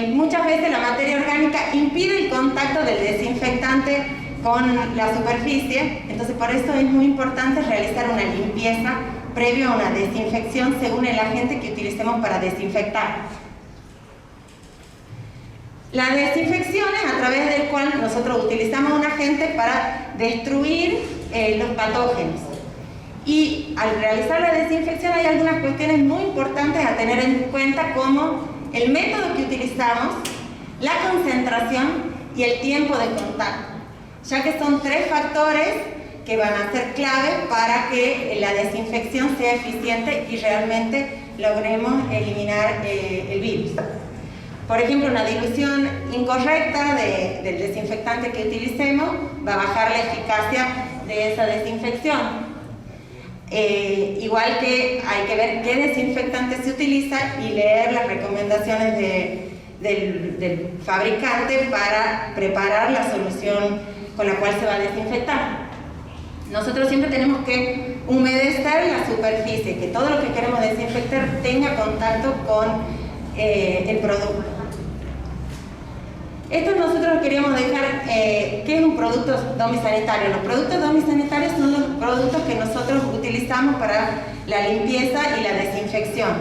D: Muchas veces la materia orgánica impide el contacto del desinfectante con la superficie, entonces por eso es muy importante realizar una limpieza previo a una desinfección según el agente que utilicemos para desinfectar. La desinfección es a través del cual nosotros utilizamos un agente para destruir los patógenos. Y al realizar la desinfección hay algunas cuestiones muy importantes a tener en cuenta, como el método que utilizamos, la concentración y el tiempo de contacto, ya que son 3 factores que van a ser claves para que la desinfección sea eficiente y realmente logremos eliminar el virus. Por ejemplo, una dilución incorrecta del desinfectante que utilicemos va a bajar la eficacia de esa desinfección. Igual que hay que ver qué desinfectante se utiliza y leer las recomendaciones del fabricante para preparar la solución con la cual se va a desinfectar. Nosotros siempre tenemos que humedecer la superficie, que todo lo que queremos desinfectar tenga contacto con el producto. Esto nosotros queríamos dejar, ¿qué es un producto domisanitario? Los productos domisanitarios son los productos que nosotros utilizamos para la limpieza y la desinfección.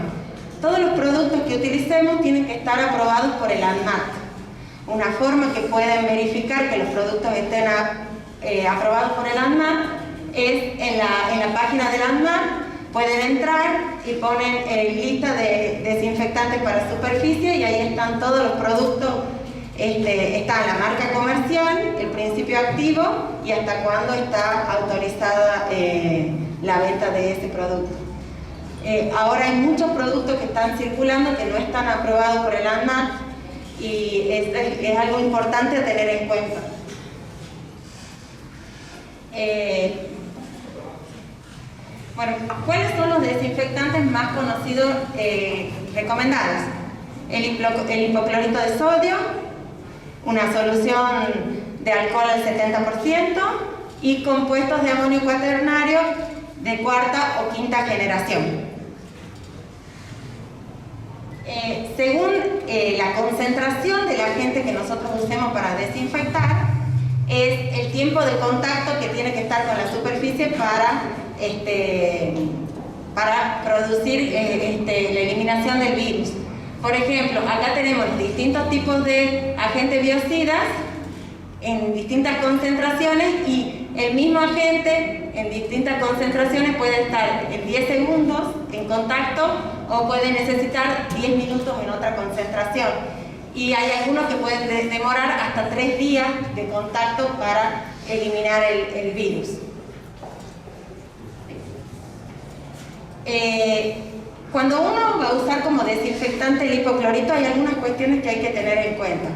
D: Todos los productos que utilicemos tienen que estar aprobados por el ANMAT. Una forma que pueden verificar que los productos estén aprobados por el ANMAT es en la página del ANMAT. Pueden entrar y ponen lista de desinfectantes para superficie y ahí están todos los productos. Está la marca comercial, el principio activo y hasta cuándo está autorizada la venta de ese producto. Ahora hay muchos productos que están circulando que no están aprobados por el ANMAT y es algo importante a tener en cuenta. Bueno, ¿cuáles son los desinfectantes más conocidos recomendados? El hipoclorito de sodio, una solución de alcohol al 70% y compuestos de amonio cuaternario de 4ª o 5ª generación. Según la concentración del agente que nosotros usemos para desinfectar, es el tiempo de contacto que tiene que estar con la superficie para producir la eliminación del virus. Por ejemplo, acá tenemos distintos tipos de agentes biocidas en distintas concentraciones, y el mismo agente en distintas concentraciones puede estar en 10 segundos en contacto o puede necesitar 10 minutos en otra concentración. Y hay algunos que pueden demorar hasta 3 días de contacto para eliminar el virus. Cuando uno va a usar como desinfectante el hipoclorito, hay algunas cuestiones que hay que tener en cuenta.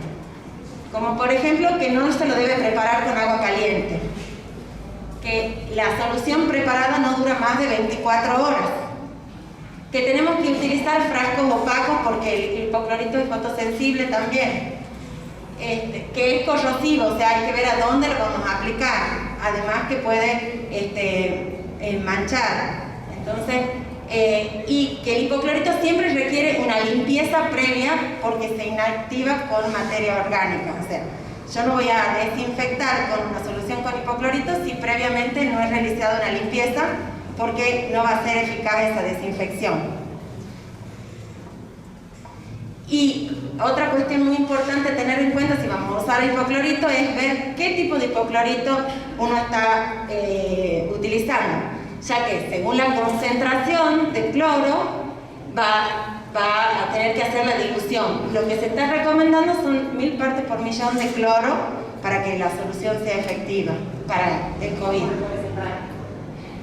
D: Como por ejemplo que no se lo debe preparar con agua caliente, que la solución preparada no dura más de 24 horas, que tenemos que utilizar frascos opacos porque el hipoclorito es fotosensible también, que es corrosivo, o sea, hay que ver a dónde lo vamos a aplicar, además que puede manchar. Entonces, y que el hipoclorito siempre requiere una limpieza previa porque se inactiva con materia orgánica. O sea, yo no voy a desinfectar con una solución con hipoclorito si previamente no he realizado una limpieza, porque no va a ser eficaz esa desinfección. Y otra cuestión muy importante a tener en cuenta si vamos a usar hipoclorito es ver qué tipo de hipoclorito uno está utilizando, ya que según la concentración de cloro va a tener que hacer la dilución. Lo que se está recomendando son 1000 partes por millón de cloro para que la solución sea efectiva para el COVID.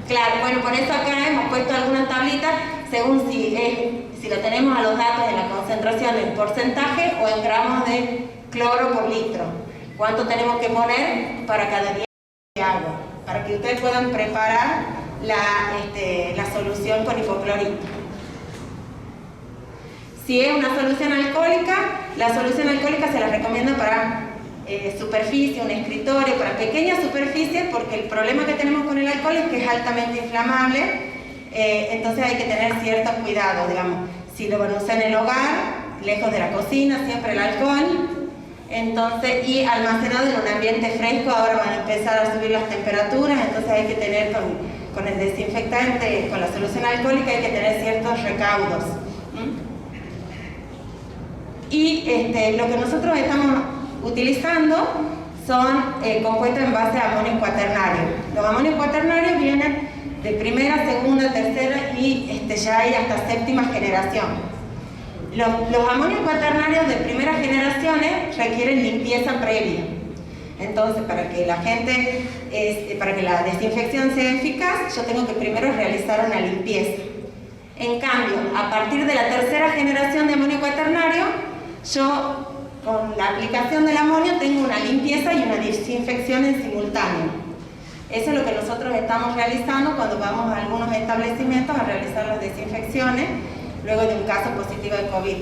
D: Claro, bueno, por eso acá hemos puesto algunas tablitas según si lo tenemos a los datos de la concentración en porcentaje o en gramos de cloro por litro. ¿Cuánto tenemos que poner para cada día de agua? Para que ustedes puedan preparar la solución con hipoclorito. Si es una solución alcohólica, la solución alcohólica se la recomienda para superficie, un escritorio, para pequeñas superficies, porque el problema que tenemos con el alcohol es que es altamente inflamable, entonces hay que tener ciertos cuidados, digamos. Si lo van a usar en el hogar, lejos de la cocina, siempre el alcohol. Entonces, y almacenado en un ambiente fresco, ahora van a empezar a subir las temperaturas, entonces hay que tener con el desinfectante, con la solución alcohólica, hay que tener ciertos recaudos. Y lo que nosotros estamos utilizando son compuestos en base a amonio cuaternario. Los amonios cuaternarios vienen de primera, segunda, tercera y ya hay hasta séptima generación. Los amonios cuaternarios de primeras generaciones requieren limpieza previa. Entonces, para que la desinfección sea eficaz, yo tengo que primero realizar una limpieza. En cambio, a partir de la tercera generación de amonio cuaternario, yo con la aplicación del amonio tengo una limpieza y una desinfección en simultáneo. Eso es lo que nosotros estamos realizando cuando vamos a algunos establecimientos a realizar las desinfecciones luego de un caso positivo de COVID,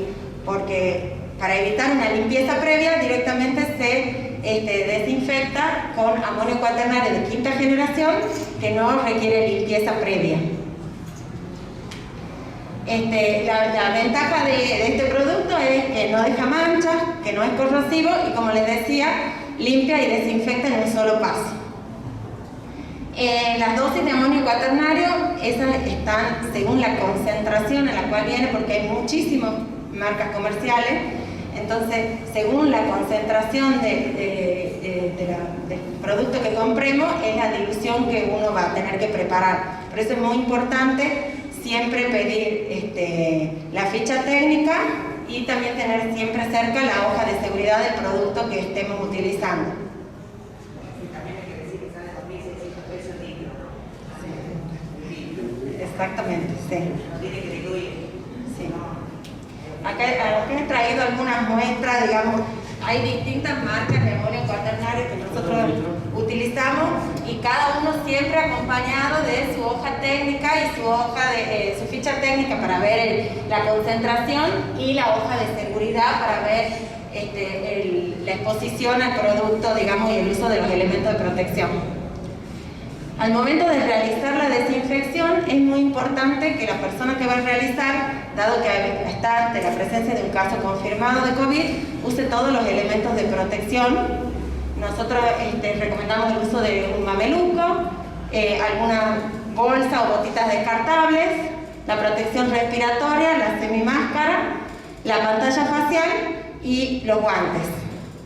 D: porque para evitar una limpieza previa directamente se desinfecta con amonio cuaternario de quinta generación que no requiere limpieza previa. La ventaja de este producto es que no deja manchas, que no es corrosivo y, como les decía, limpia y desinfecta en un solo paso. Las dosis de amonio cuaternario, esas están según la concentración en la cual viene, porque hay muchísimas marcas comerciales. Entonces, según la concentración del producto que compremos, es la dilución que uno va a tener que preparar. Por eso es muy importante siempre pedir la ficha técnica y también tener siempre cerca la hoja de seguridad del producto que estemos utilizando.
B: Y también hay que decir que sale 2.600 pesos el litro.
D: Exactamente, sí.
B: No tiene que diluir.
D: Sí. Acá he traído algunas muestras, digamos, hay distintas marcas de amonio cuaternario que nosotros utilizamos y cada uno siempre acompañado de su hoja técnica y su ficha técnica para ver la concentración y la hoja de seguridad para ver la exposición al producto, digamos, y el uso de los elementos de protección. Al momento de realizar la desinfección es muy importante que la persona que va a realizar, dado que está ante la presencia de un caso confirmado de COVID, use todos los elementos de protección nosotros recomendamos el uso de un mameluco, alguna bolsa o botitas descartables, la protección respiratoria, la semimáscara, la pantalla facial y los guantes.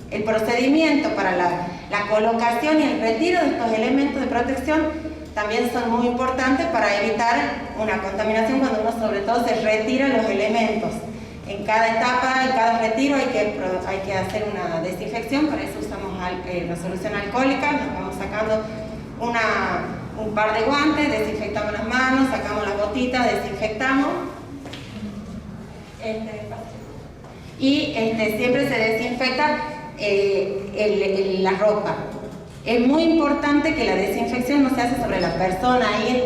D: El procedimiento para la colocación y el retiro de estos elementos de protección también son muy importantes para evitar una contaminación cuando uno sobre todo se retira los elementos. En cada etapa, en cada retiro hay que hacer una desinfección, para eso usamos la solución alcohólica, nos vamos sacando un par de guantes, desinfectamos las manos, sacamos las botitas, desinfectamos. Y siempre se desinfecta la ropa. Es muy importante que la desinfección no se hace sobre la persona. Ahí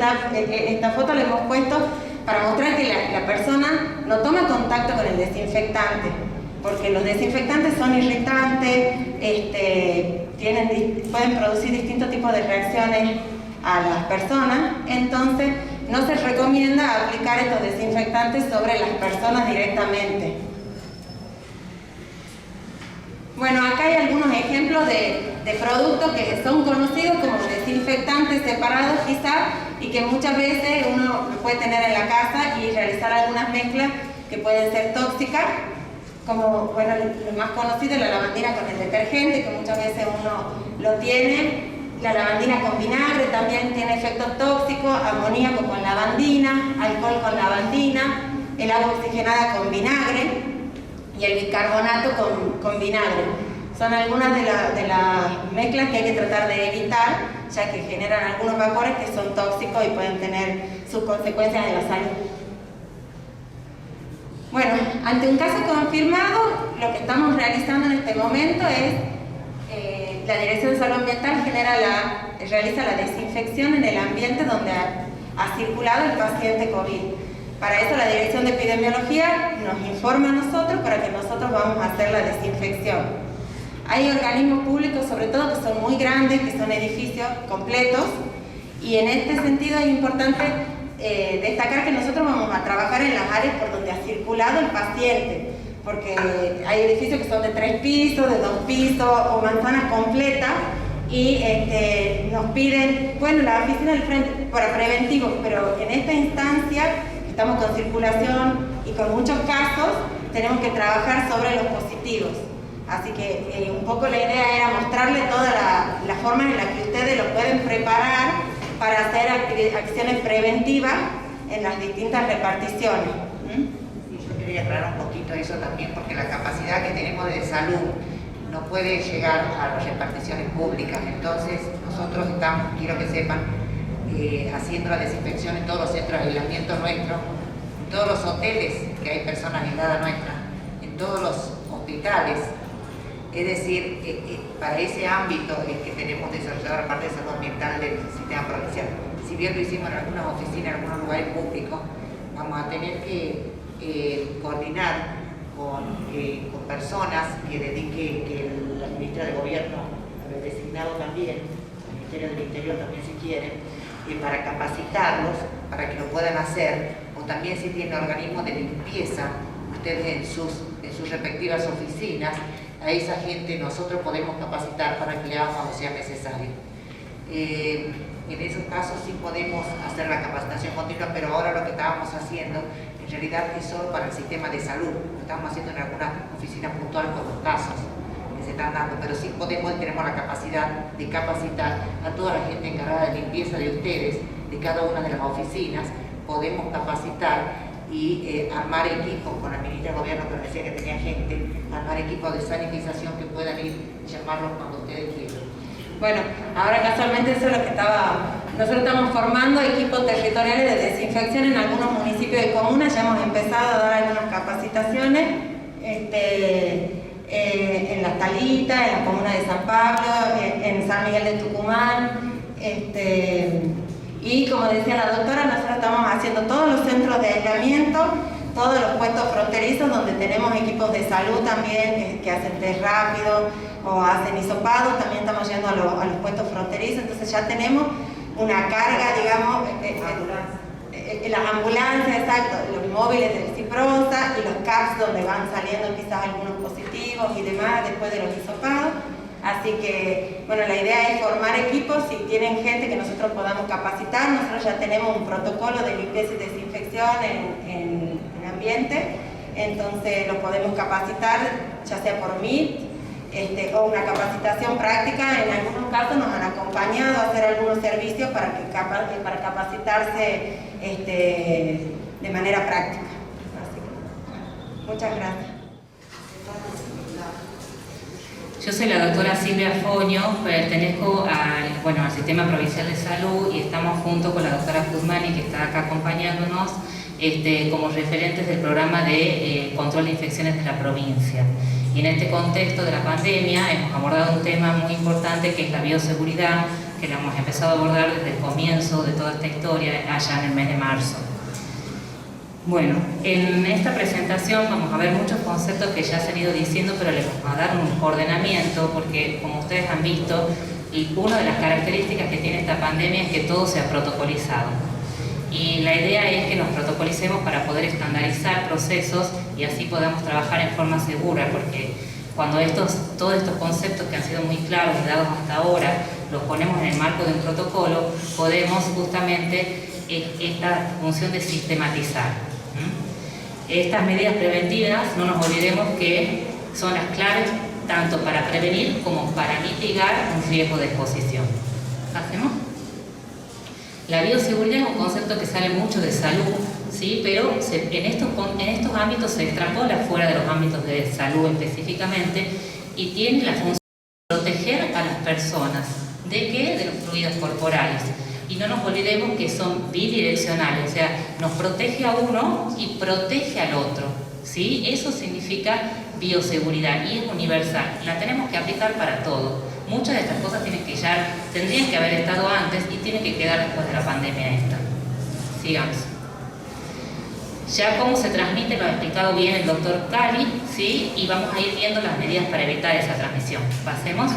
D: esta foto la hemos puesto para mostrar que la persona no toma contacto con el desinfectante, porque los desinfectantes son irritantes, pueden producir distintos tipos de reacciones a las personas, entonces no se recomienda aplicar estos desinfectantes sobre las personas directamente. Bueno, acá hay algunos ejemplos de productos que son conocidos como desinfectantes separados quizás, y que muchas veces uno puede tener en la casa y realizar algunas mezclas que pueden ser tóxicas, como lo más conocido es la lavandina con el detergente, que muchas veces uno lo tiene. La lavandina con vinagre también tiene efectos tóxicos, amoníaco con lavandina, alcohol con lavandina, el agua oxigenada con vinagre y el bicarbonato con vinagre. Son algunas de las mezclas que hay que tratar de evitar, ya que generan algunos vapores que son tóxicos y pueden tener sus consecuencias en la salud. Bueno, ante un caso confirmado, lo que estamos realizando en este momento es la Dirección de Salud Ambiental realiza la desinfección en el ambiente donde ha circulado el paciente COVID. Para eso la Dirección de Epidemiología nos informa a nosotros para que nosotros vamos a hacer la desinfección. Hay organismos públicos, sobre todo, que son muy grandes, que son edificios completos, y en este sentido es importante destacar que nosotros vamos a trabajar en las áreas por donde ha circulado el paciente, porque hay edificios que son de 3 pisos, de 2 pisos o manzanas completas, y nos piden, la oficina del frente para preventivos, pero en esta instancia estamos con circulación y con muchos casos, tenemos que trabajar sobre los positivos. Así que un poco la idea era mostrarle todas las formas en las que ustedes lo pueden preparar para hacer acciones preventivas en las distintas reparticiones.
B: Sí, yo quería aclarar un poquito eso también, porque la capacidad que tenemos de salud no puede llegar a las reparticiones públicas. Entonces nosotros estamos, quiero que sepan, haciendo la desinfección en todos los centros de aislamiento nuestros, en todos los hoteles que hay personas aisladas nuestras, en todos los hospitales. Es decir, para ese ámbito es que tenemos desarrollado la parte de salud ambiental del sistema provincial. Si bien lo hicimos en algunas oficinas, en algunos lugares públicos, vamos a tener que coordinar con personas que dedique, que la ministra de Gobierno ha designado también, el Ministerio del Interior también si quiere, para capacitarlos, para que lo puedan hacer, o también si tienen organismos de limpieza, ustedes en sus respectivas oficinas, a esa gente nosotros podemos capacitar para que le hagamos cuando sea necesario. En esos casos sí podemos hacer la capacitación continua, pero ahora lo que estábamos haciendo en realidad es solo para el sistema de salud. Lo estamos haciendo en alguna oficina puntual por los casos que se están dando, pero sí podemos y tenemos la capacidad de capacitar a toda la gente encargada de limpieza de ustedes, de cada una de las oficinas. Podemos capacitar y armar equipos con la ministra de Gobierno, que decía que tenía gente, armar equipos de sanitización que puedan ir y llamarlos cuando ustedes quieran.
D: Bueno, ahora casualmente eso es lo que nosotros estamos formando equipos territoriales de desinfección en algunos municipios y comunas. Ya hemos empezado a dar algunas capacitaciones en Las Talitas, en la comuna de San Pablo, en San Miguel de Tucumán, y como decía la doctora, nosotros estamos haciendo todos los centros de aislamiento, todos los puestos fronterizos donde tenemos equipos de salud también que hacen test rápido o hacen hisopados. También estamos yendo a los puestos fronterizos, entonces ya tenemos una carga, digamos, las ambulancias, exacto, los móviles del CIPROSA y los CAPS donde van saliendo quizás algunos positivos y demás después de los hisopados. Así que, bueno, la idea es formar equipos. Si tienen gente que nosotros podamos capacitar, nosotros ya tenemos un protocolo de limpieza y desinfección en ambiente, entonces lo podemos capacitar, ya sea por Meet, o una capacitación práctica. En algunos casos nos han acompañado a hacer algunos servicios para capacitarse de manera práctica. Así que, muchas gracias.
E: Yo soy la doctora Silvia Foño, pertenezco al Sistema Provincial de Salud y estamos junto con la doctora Kuzmani, que está acá acompañándonos como referentes del programa de control de infecciones de la provincia. Y en este contexto de la pandemia hemos abordado un tema muy importante que es la bioseguridad, que lo hemos empezado a abordar desde el comienzo de toda esta historia, allá en el mes de marzo. Bueno, en esta presentación vamos a ver muchos conceptos que ya se han ido diciendo, pero les vamos a dar un ordenamiento porque, como ustedes han visto, una de las características que tiene esta pandemia es que todo se ha protocolizado. Y la idea es que nos protocolicemos para poder estandarizar procesos y así podamos trabajar en forma segura, porque cuando todos estos conceptos que han sido muy claros y dados hasta ahora, los ponemos en el marco de un protocolo, podemos justamente esta función de sistematizar. Estas medidas preventivas, no nos olvidemos que son las claves tanto para prevenir como para mitigar un riesgo de exposición. ¿Hacemos? La bioseguridad es un concepto que sale mucho de salud, ¿sí? Pero en estos ámbitos se extrapola fuera de los ámbitos de salud específicamente y tiene la función de proteger a las personas. ¿De qué? De los fluidos corporales. Y no nos olvidemos que son bidireccionales, o sea, nos protege a uno y protege al otro, ¿sí? Eso significa bioseguridad y es universal. La tenemos que aplicar para todo. Muchas de estas cosas tendrían que haber estado antes y tienen que quedar después de la pandemia esta. Sigamos. Ya cómo se transmite lo ha explicado bien el doctor Cali, ¿sí? Y vamos a ir viendo las medidas para evitar esa transmisión. Pasemos.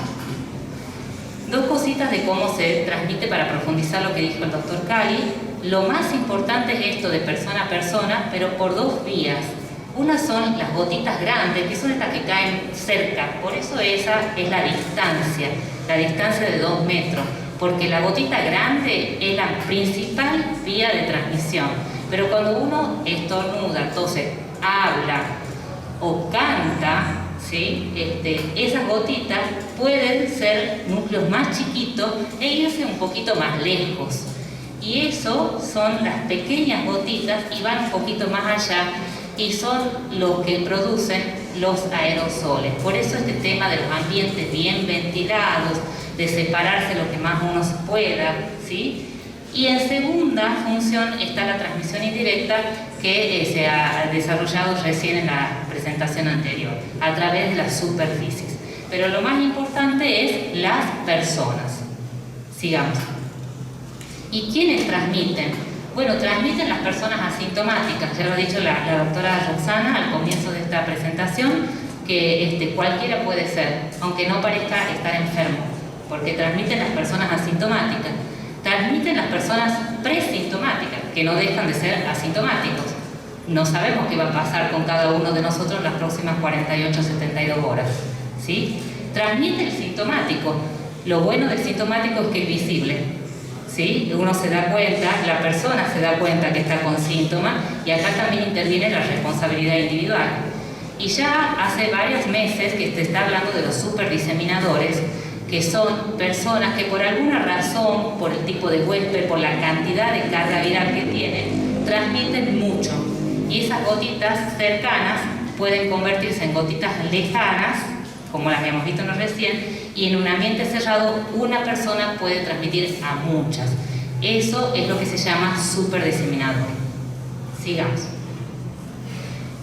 E: Dos cositas de cómo se transmite para profundizar lo que dijo el doctor Cali. Lo más importante es esto de persona a persona, pero por dos vías. Una son las gotitas grandes, que son estas que caen cerca, por eso esa es la distancia de 2 metros, porque la gotita grande es la principal vía de transmisión. Pero cuando uno estornuda, tose, habla o canta, ¿sí? Esas gotitas pueden ser núcleos más chiquitos e irse un poquito más lejos. Y eso son las pequeñas gotitas y van un poquito más allá y son los que producen los aerosoles. Por eso este tema de los ambientes bien ventilados, de separarse lo que más uno pueda, ¿sí? Y en segunda función está la transmisión indirecta que se ha desarrollado recién en la presentación anterior, a través de las superficies. Pero lo más importante es las personas. Sigamos. ¿Y quiénes transmiten? Bueno, transmiten las personas asintomáticas, ya lo ha dicho la doctora Roxana al comienzo de esta presentación, que cualquiera puede ser, aunque no parezca estar enfermo, porque transmiten las personas asintomáticas. Transmiten las personas presintomáticas, que no dejan de ser asintomáticos. No sabemos qué va a pasar con cada uno de nosotros las próximas 48 o 72 horas, ¿sí? Transmite el sintomático. Lo bueno del sintomático es que es visible, ¿sí? Uno se da cuenta, la persona se da cuenta que está con síntomas y acá también interviene la responsabilidad individual. Y ya hace varios meses que se está hablando de los superdiseminadores, que son personas que por alguna razón, por el tipo de huésped, por la cantidad de carga viral que tienen, transmiten mucho. Y esas gotitas cercanas pueden convertirse en gotitas lejanas, como las que hemos visto recién, y en un ambiente cerrado una persona puede transmitir a muchas. Eso es lo que se llama superdiseminador. Sigamos.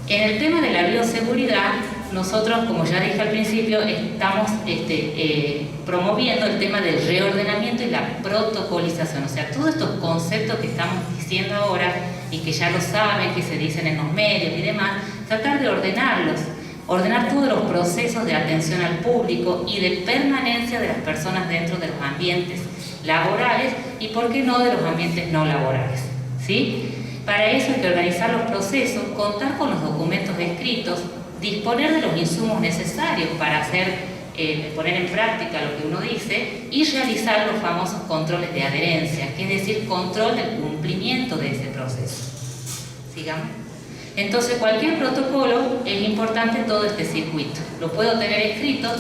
E: En el tema de la bioseguridad, nosotros, como ya dije al principio, estamos promoviendo el tema del reordenamiento y la protocolización. O sea, todos estos conceptos que estamos diciendo ahora y que ya lo saben, que se dicen en los medios y demás, tratar de ordenarlos, ordenar todos los procesos de atención al público y de permanencia de las personas dentro de los ambientes laborales y, por qué no, de los ambientes no laborales, ¿sí? Para eso hay que organizar los procesos, contar con los documentos escritos, disponer de los insumos necesarios para hacer poner en práctica lo que uno dice y realizar los famosos controles de adherencia, que es decir, control del cumplimiento de ese proceso. Sigamos. Entonces, cualquier protocolo es importante todo este circuito. Lo puedo tener escrito,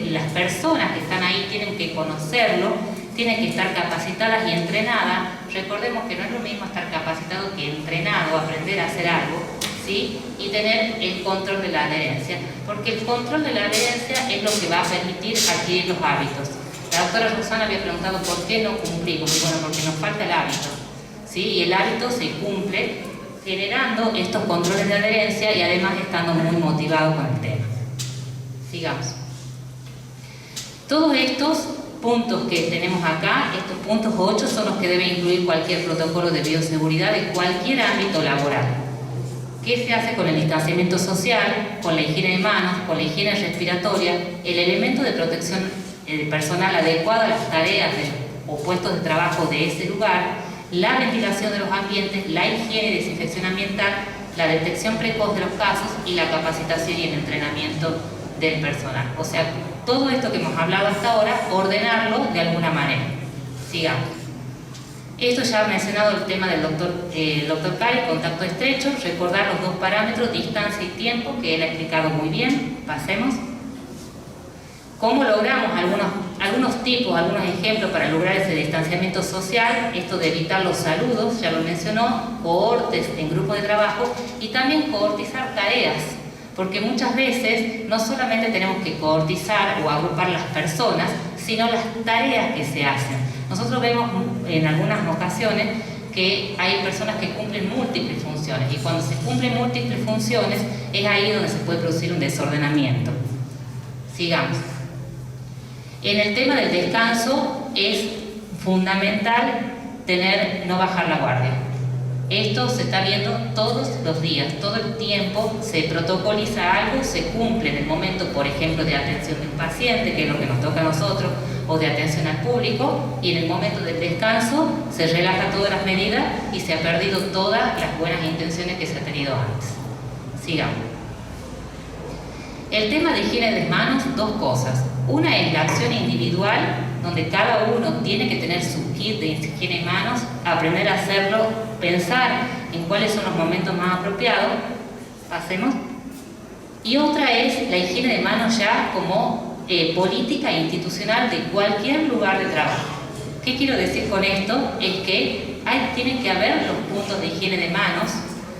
E: las personas que están ahí tienen que conocerlo, tienen que estar capacitadas y entrenadas. Recordemos que no es lo mismo estar capacitado que entrenado, aprender a hacer algo, ¿sí? Y tener el control de la adherencia, porque el control de la adherencia es lo que va a permitir adquirir los hábitos. La doctora Roxana había preguntado por qué no cumplimos. Bueno, porque nos falta el hábito, ¿sí? Y el hábito se cumple generando estos controles de adherencia y además estando muy motivados con el tema. Sigamos. Todos estos puntos que tenemos acá, estos puntos 8, son los que debe incluir cualquier protocolo de bioseguridad de cualquier ámbito laboral. ¿Qué se hace con el distanciamiento social, con la higiene de manos, con la higiene respiratoria, el elemento de protección personal adecuado a las tareas o puestos de trabajo de ese lugar, la ventilación de los ambientes, la higiene y desinfección ambiental, la detección precoz de los casos y la capacitación y el entrenamiento del personal? O sea, todo esto que hemos hablado hasta ahora, ordenarlo de alguna manera. Sigamos. Esto ya ha mencionado el tema del doctor Cari, contacto estrecho, recordar los dos parámetros, distancia y tiempo, que él ha explicado muy bien. Pasemos. ¿Cómo logramos algunos ejemplos para lograr ese distanciamiento social? Esto de evitar los saludos, ya lo mencionó, cohortes en grupo de trabajo y también cohortizar tareas, porque muchas veces no solamente tenemos que cohortizar o agrupar las personas, sino las tareas que se hacen. Nosotros vemos en algunas ocasiones que hay personas que cumplen múltiples funciones y cuando se cumplen múltiples funciones es ahí donde se puede producir un desordenamiento. Sigamos. En el tema del descanso es fundamental no bajar la guardia. Esto se está viendo todos los días, todo el tiempo se protocoliza algo, se cumple en el momento, por ejemplo, de atención del paciente, que es lo que nos toca a nosotros, o de atención al público, y en el momento del descanso se relaja todas las medidas y se ha perdido todas las buenas intenciones que se ha tenido antes. Sigamos. El tema de higiene de manos, dos cosas. Una es la acción individual, donde cada uno tiene que tener su kit de higiene de manos, aprender a hacerlo, pensar en cuáles son los momentos más apropiados. Pasemos. Y otra es la higiene de manos ya como política institucional de cualquier lugar de trabajo. ¿Qué quiero decir con esto? Es que tienen que haber los puntos de higiene de manos,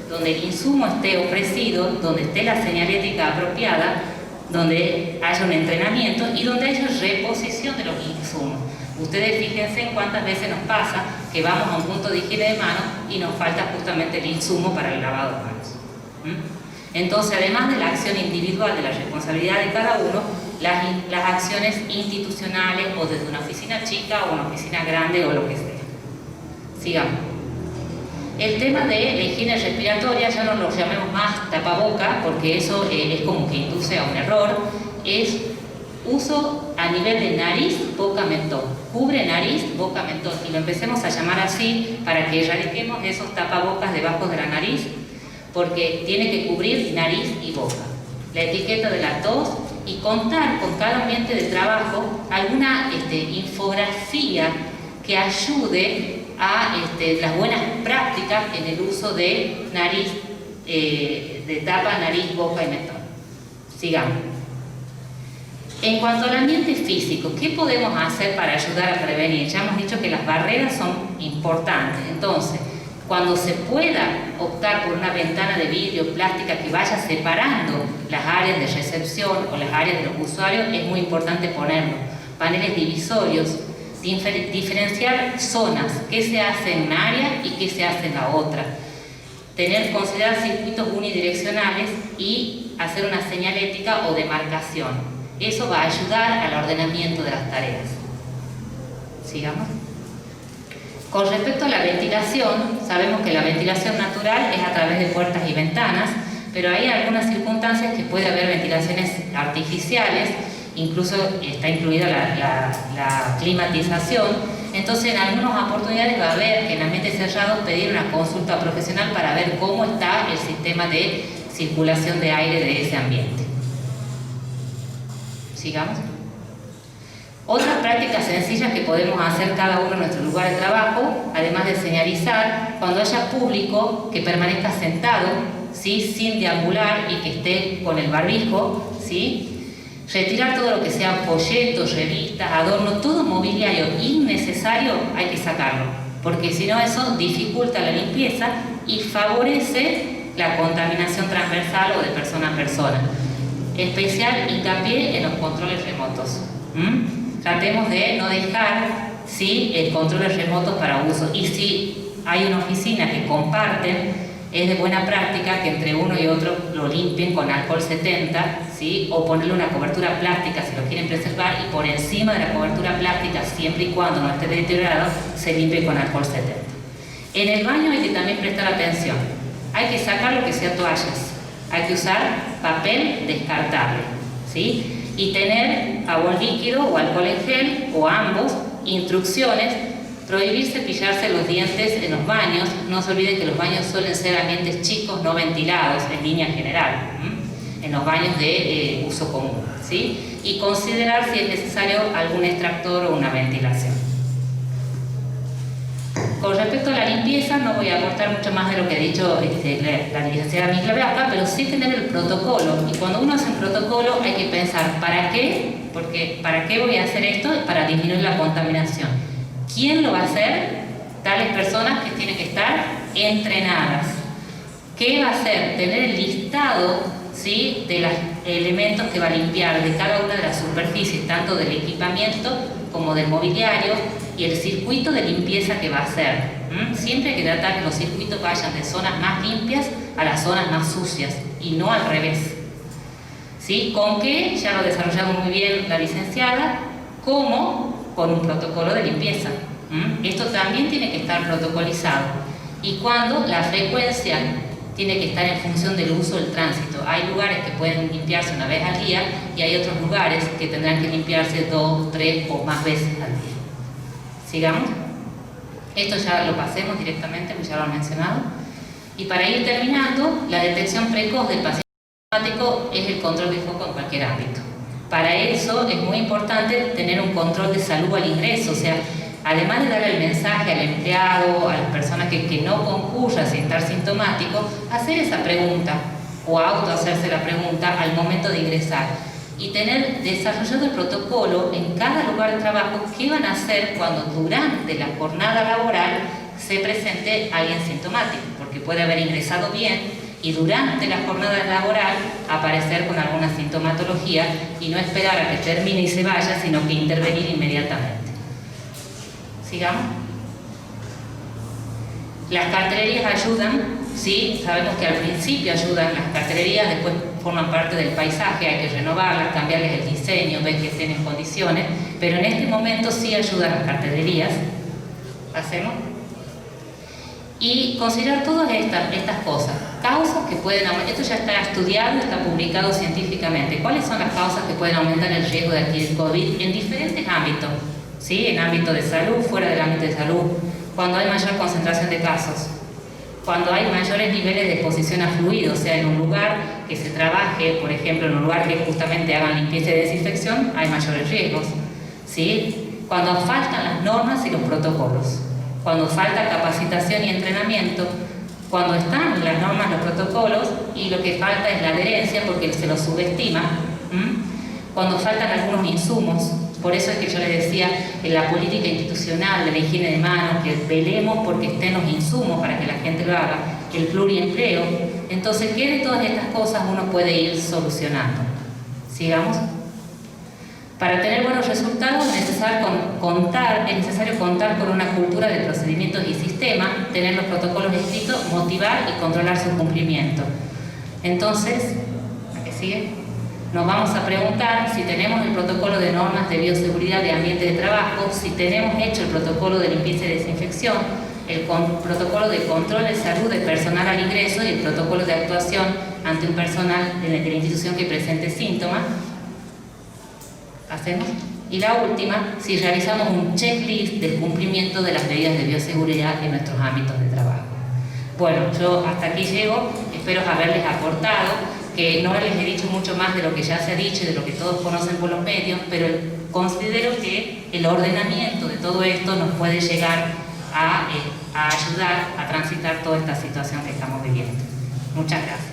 E: donde el insumo esté ofrecido, donde esté la señalética apropiada, donde haya un entrenamiento y donde haya reposición de los insumos. Ustedes fíjense en cuántas veces nos pasa que vamos a un punto de higiene de manos y nos falta justamente el insumo para el lavado de manos. Entonces, además de la acción individual, de la responsabilidad de cada uno, las acciones institucionales o desde una oficina chica o una oficina grande o lo que sea. Sigamos. El tema de la higiene respiratoria, ya no lo llamemos más tapaboca, porque eso es como que induce a un error, es uso a nivel de nariz, boca, mentón. Cubre nariz, boca, mentón. Y lo empecemos a llamar así para que erradiquemos esos tapabocas debajo de la nariz, porque tiene que cubrir nariz y boca. La etiqueta de la tos y contar con cada ambiente de trabajo alguna infografía que ayude a las buenas prácticas en el uso de nariz, de tapa, nariz, boca y mentón. Sigamos. En cuanto al ambiente físico, ¿qué podemos hacer para ayudar a prevenir? Ya hemos dicho que las barreras son importantes. Entonces, cuando se pueda optar por una ventana de vidrio plástica que vaya separando las áreas de recepción o las áreas de los usuarios, es muy importante ponerlo. Paneles divisorios, diferenciar zonas, qué se hace en una área y qué se hace en la otra. Considerar circuitos unidireccionales y hacer una señalética o demarcación. Eso va a ayudar al ordenamiento de las tareas. Sigamos. Con respecto a la ventilación, sabemos que la ventilación natural es a través de puertas y ventanas, pero hay algunas circunstancias que puede haber ventilaciones artificiales, incluso está incluida la climatización. Entonces, en algunas oportunidades va a haber que en ambientes cerrados pedir una consulta profesional para ver cómo está el sistema de circulación de aire de ese ambiente. Sigamos. Otras prácticas sencillas que podemos hacer cada uno en nuestro lugar de trabajo, además de señalizar, cuando haya público, que permanezca sentado, ¿sí?, sin deambular y que esté con el barbijo, ¿sí? Retirar todo lo que sea folletos, revistas, adornos, todo mobiliario innecesario hay que sacarlo, porque si no eso dificulta la limpieza y favorece la contaminación transversal o de persona a persona. Especial hincapié en los controles remotos. Tratemos de no dejar, ¿sí?, controles remotos para uso. Y si hay una oficina que comparten, es de buena práctica que entre uno y otro lo limpien con alcohol 70, ¿sí?, o ponerle una cobertura plástica si lo quieren preservar, y por encima de la cobertura plástica, siempre y cuando no esté deteriorado, se limpie con alcohol 70. En el baño hay que también prestar atención. Hay que sacar lo que sea toallas. Hay que usar papel descartable, ¿sí?, y tener jabón líquido o alcohol en gel, o ambos. Instrucciones: prohibir cepillarse los dientes en los baños. No se olviden que los baños suelen ser ambientes chicos, no ventilados en línea general, en los baños de uso común, ¿sí? Y considerar si es necesario algún extractor o una ventilación. Con respecto a la limpieza, no voy a aportar mucho más de lo que ha dicho la licenciada Micla Beata, pero sí tener el protocolo. Y cuando uno hace un protocolo hay que pensar, ¿para qué? Porque ¿para qué voy a hacer esto? Para disminuir la contaminación. ¿Quién lo va a hacer? Tales personas que tienen que estar entrenadas. ¿Qué va a hacer? Tener el listado, ¿sí?, de los elementos que va a limpiar de cada una de las superficies, tanto del equipamiento como del mobiliario, y el circuito de limpieza que va a hacer. Siempre hay que tratar que los circuitos vayan de zonas más limpias a las zonas más sucias, y no al revés. ¿Sí? ¿Con qué? Ya lo desarrollamos muy bien la licenciada. ¿Cómo? Con un protocolo de limpieza. Esto también tiene que estar protocolizado. Y cuando la frecuencia tiene que estar en función del uso del tránsito. Hay lugares que pueden limpiarse una vez al día, y hay otros lugares que tendrán que limpiarse 2, 3 o más veces al día. Sigamos. Esto ya lo pasemos directamente, pues ya lo han mencionado. Y para ir terminando, la detección precoz del paciente sintomático es el control de foco en cualquier ámbito. Para eso es muy importante tener un control de salud al ingreso, o sea, además de dar el mensaje al empleado, a las personas que no concurran sin estar sintomático, hacer esa pregunta o hacerse la pregunta al momento de ingresar. Y tener desarrollado el protocolo en cada lugar de trabajo, qué van a hacer cuando durante la jornada laboral se presente alguien sintomático, porque puede haber ingresado bien y durante la jornada laboral aparecer con alguna sintomatología, y no esperar a que termine y se vaya, sino que intervenir inmediatamente. Sigamos. Las cartelerías ayudan, ¿sí? Sabemos que al principio ayudan las cartelerías, después forman parte del paisaje, hay que renovarlas, cambiarles el diseño, ver que estén en condiciones, pero en este momento sí ayudan las cartelerías. Hacemos. Y considerar todas estas cosas. Causas que pueden aumentar, esto ya está estudiado, está publicado científicamente. ¿Cuáles son las causas que pueden aumentar el riesgo de adquirir COVID en diferentes ámbitos? ¿Sí? En ámbito de salud, fuera del ámbito de salud, cuando hay mayor concentración de casos, cuando hay mayores niveles de exposición a fluidos, o sea, en un lugar que se trabaje, por ejemplo, en un lugar que justamente hagan limpieza y desinfección, hay mayores riesgos, ¿sí? Cuando faltan las normas y los protocolos, cuando falta capacitación y entrenamiento, cuando están las normas, los protocolos, y lo que falta es la adherencia porque se los subestima, cuando faltan algunos insumos. Por eso es que yo les decía, en la política institucional de la higiene de manos, que velemos porque estén los insumos para que la gente lo haga, el pluriempleo. Entonces, ¿qué de todas estas cosas uno puede ir solucionando? Sigamos. Para tener buenos resultados es necesario contar con una cultura de procedimientos y sistemas, tener los protocolos escritos, motivar y controlar su cumplimiento. Entonces, ¿a qué sigue? Nos vamos a preguntar si tenemos el protocolo de normas de bioseguridad de ambiente de trabajo, si tenemos hecho el protocolo de limpieza y desinfección, el protocolo de control de salud del personal al ingreso y el protocolo de actuación ante un personal de la institución que presente síntomas. ¿Hacemos? Y la última, si realizamos un checklist del cumplimiento de las medidas de bioseguridad en nuestros ámbitos de trabajo. Bueno, yo hasta aquí llego, espero haberles aportado. que no les he dicho mucho más de lo que ya se ha dicho y de lo que todos conocen por los medios, pero considero que el ordenamiento de todo esto nos puede llegar a ayudar a transitar toda esta situación que estamos viviendo. Muchas gracias.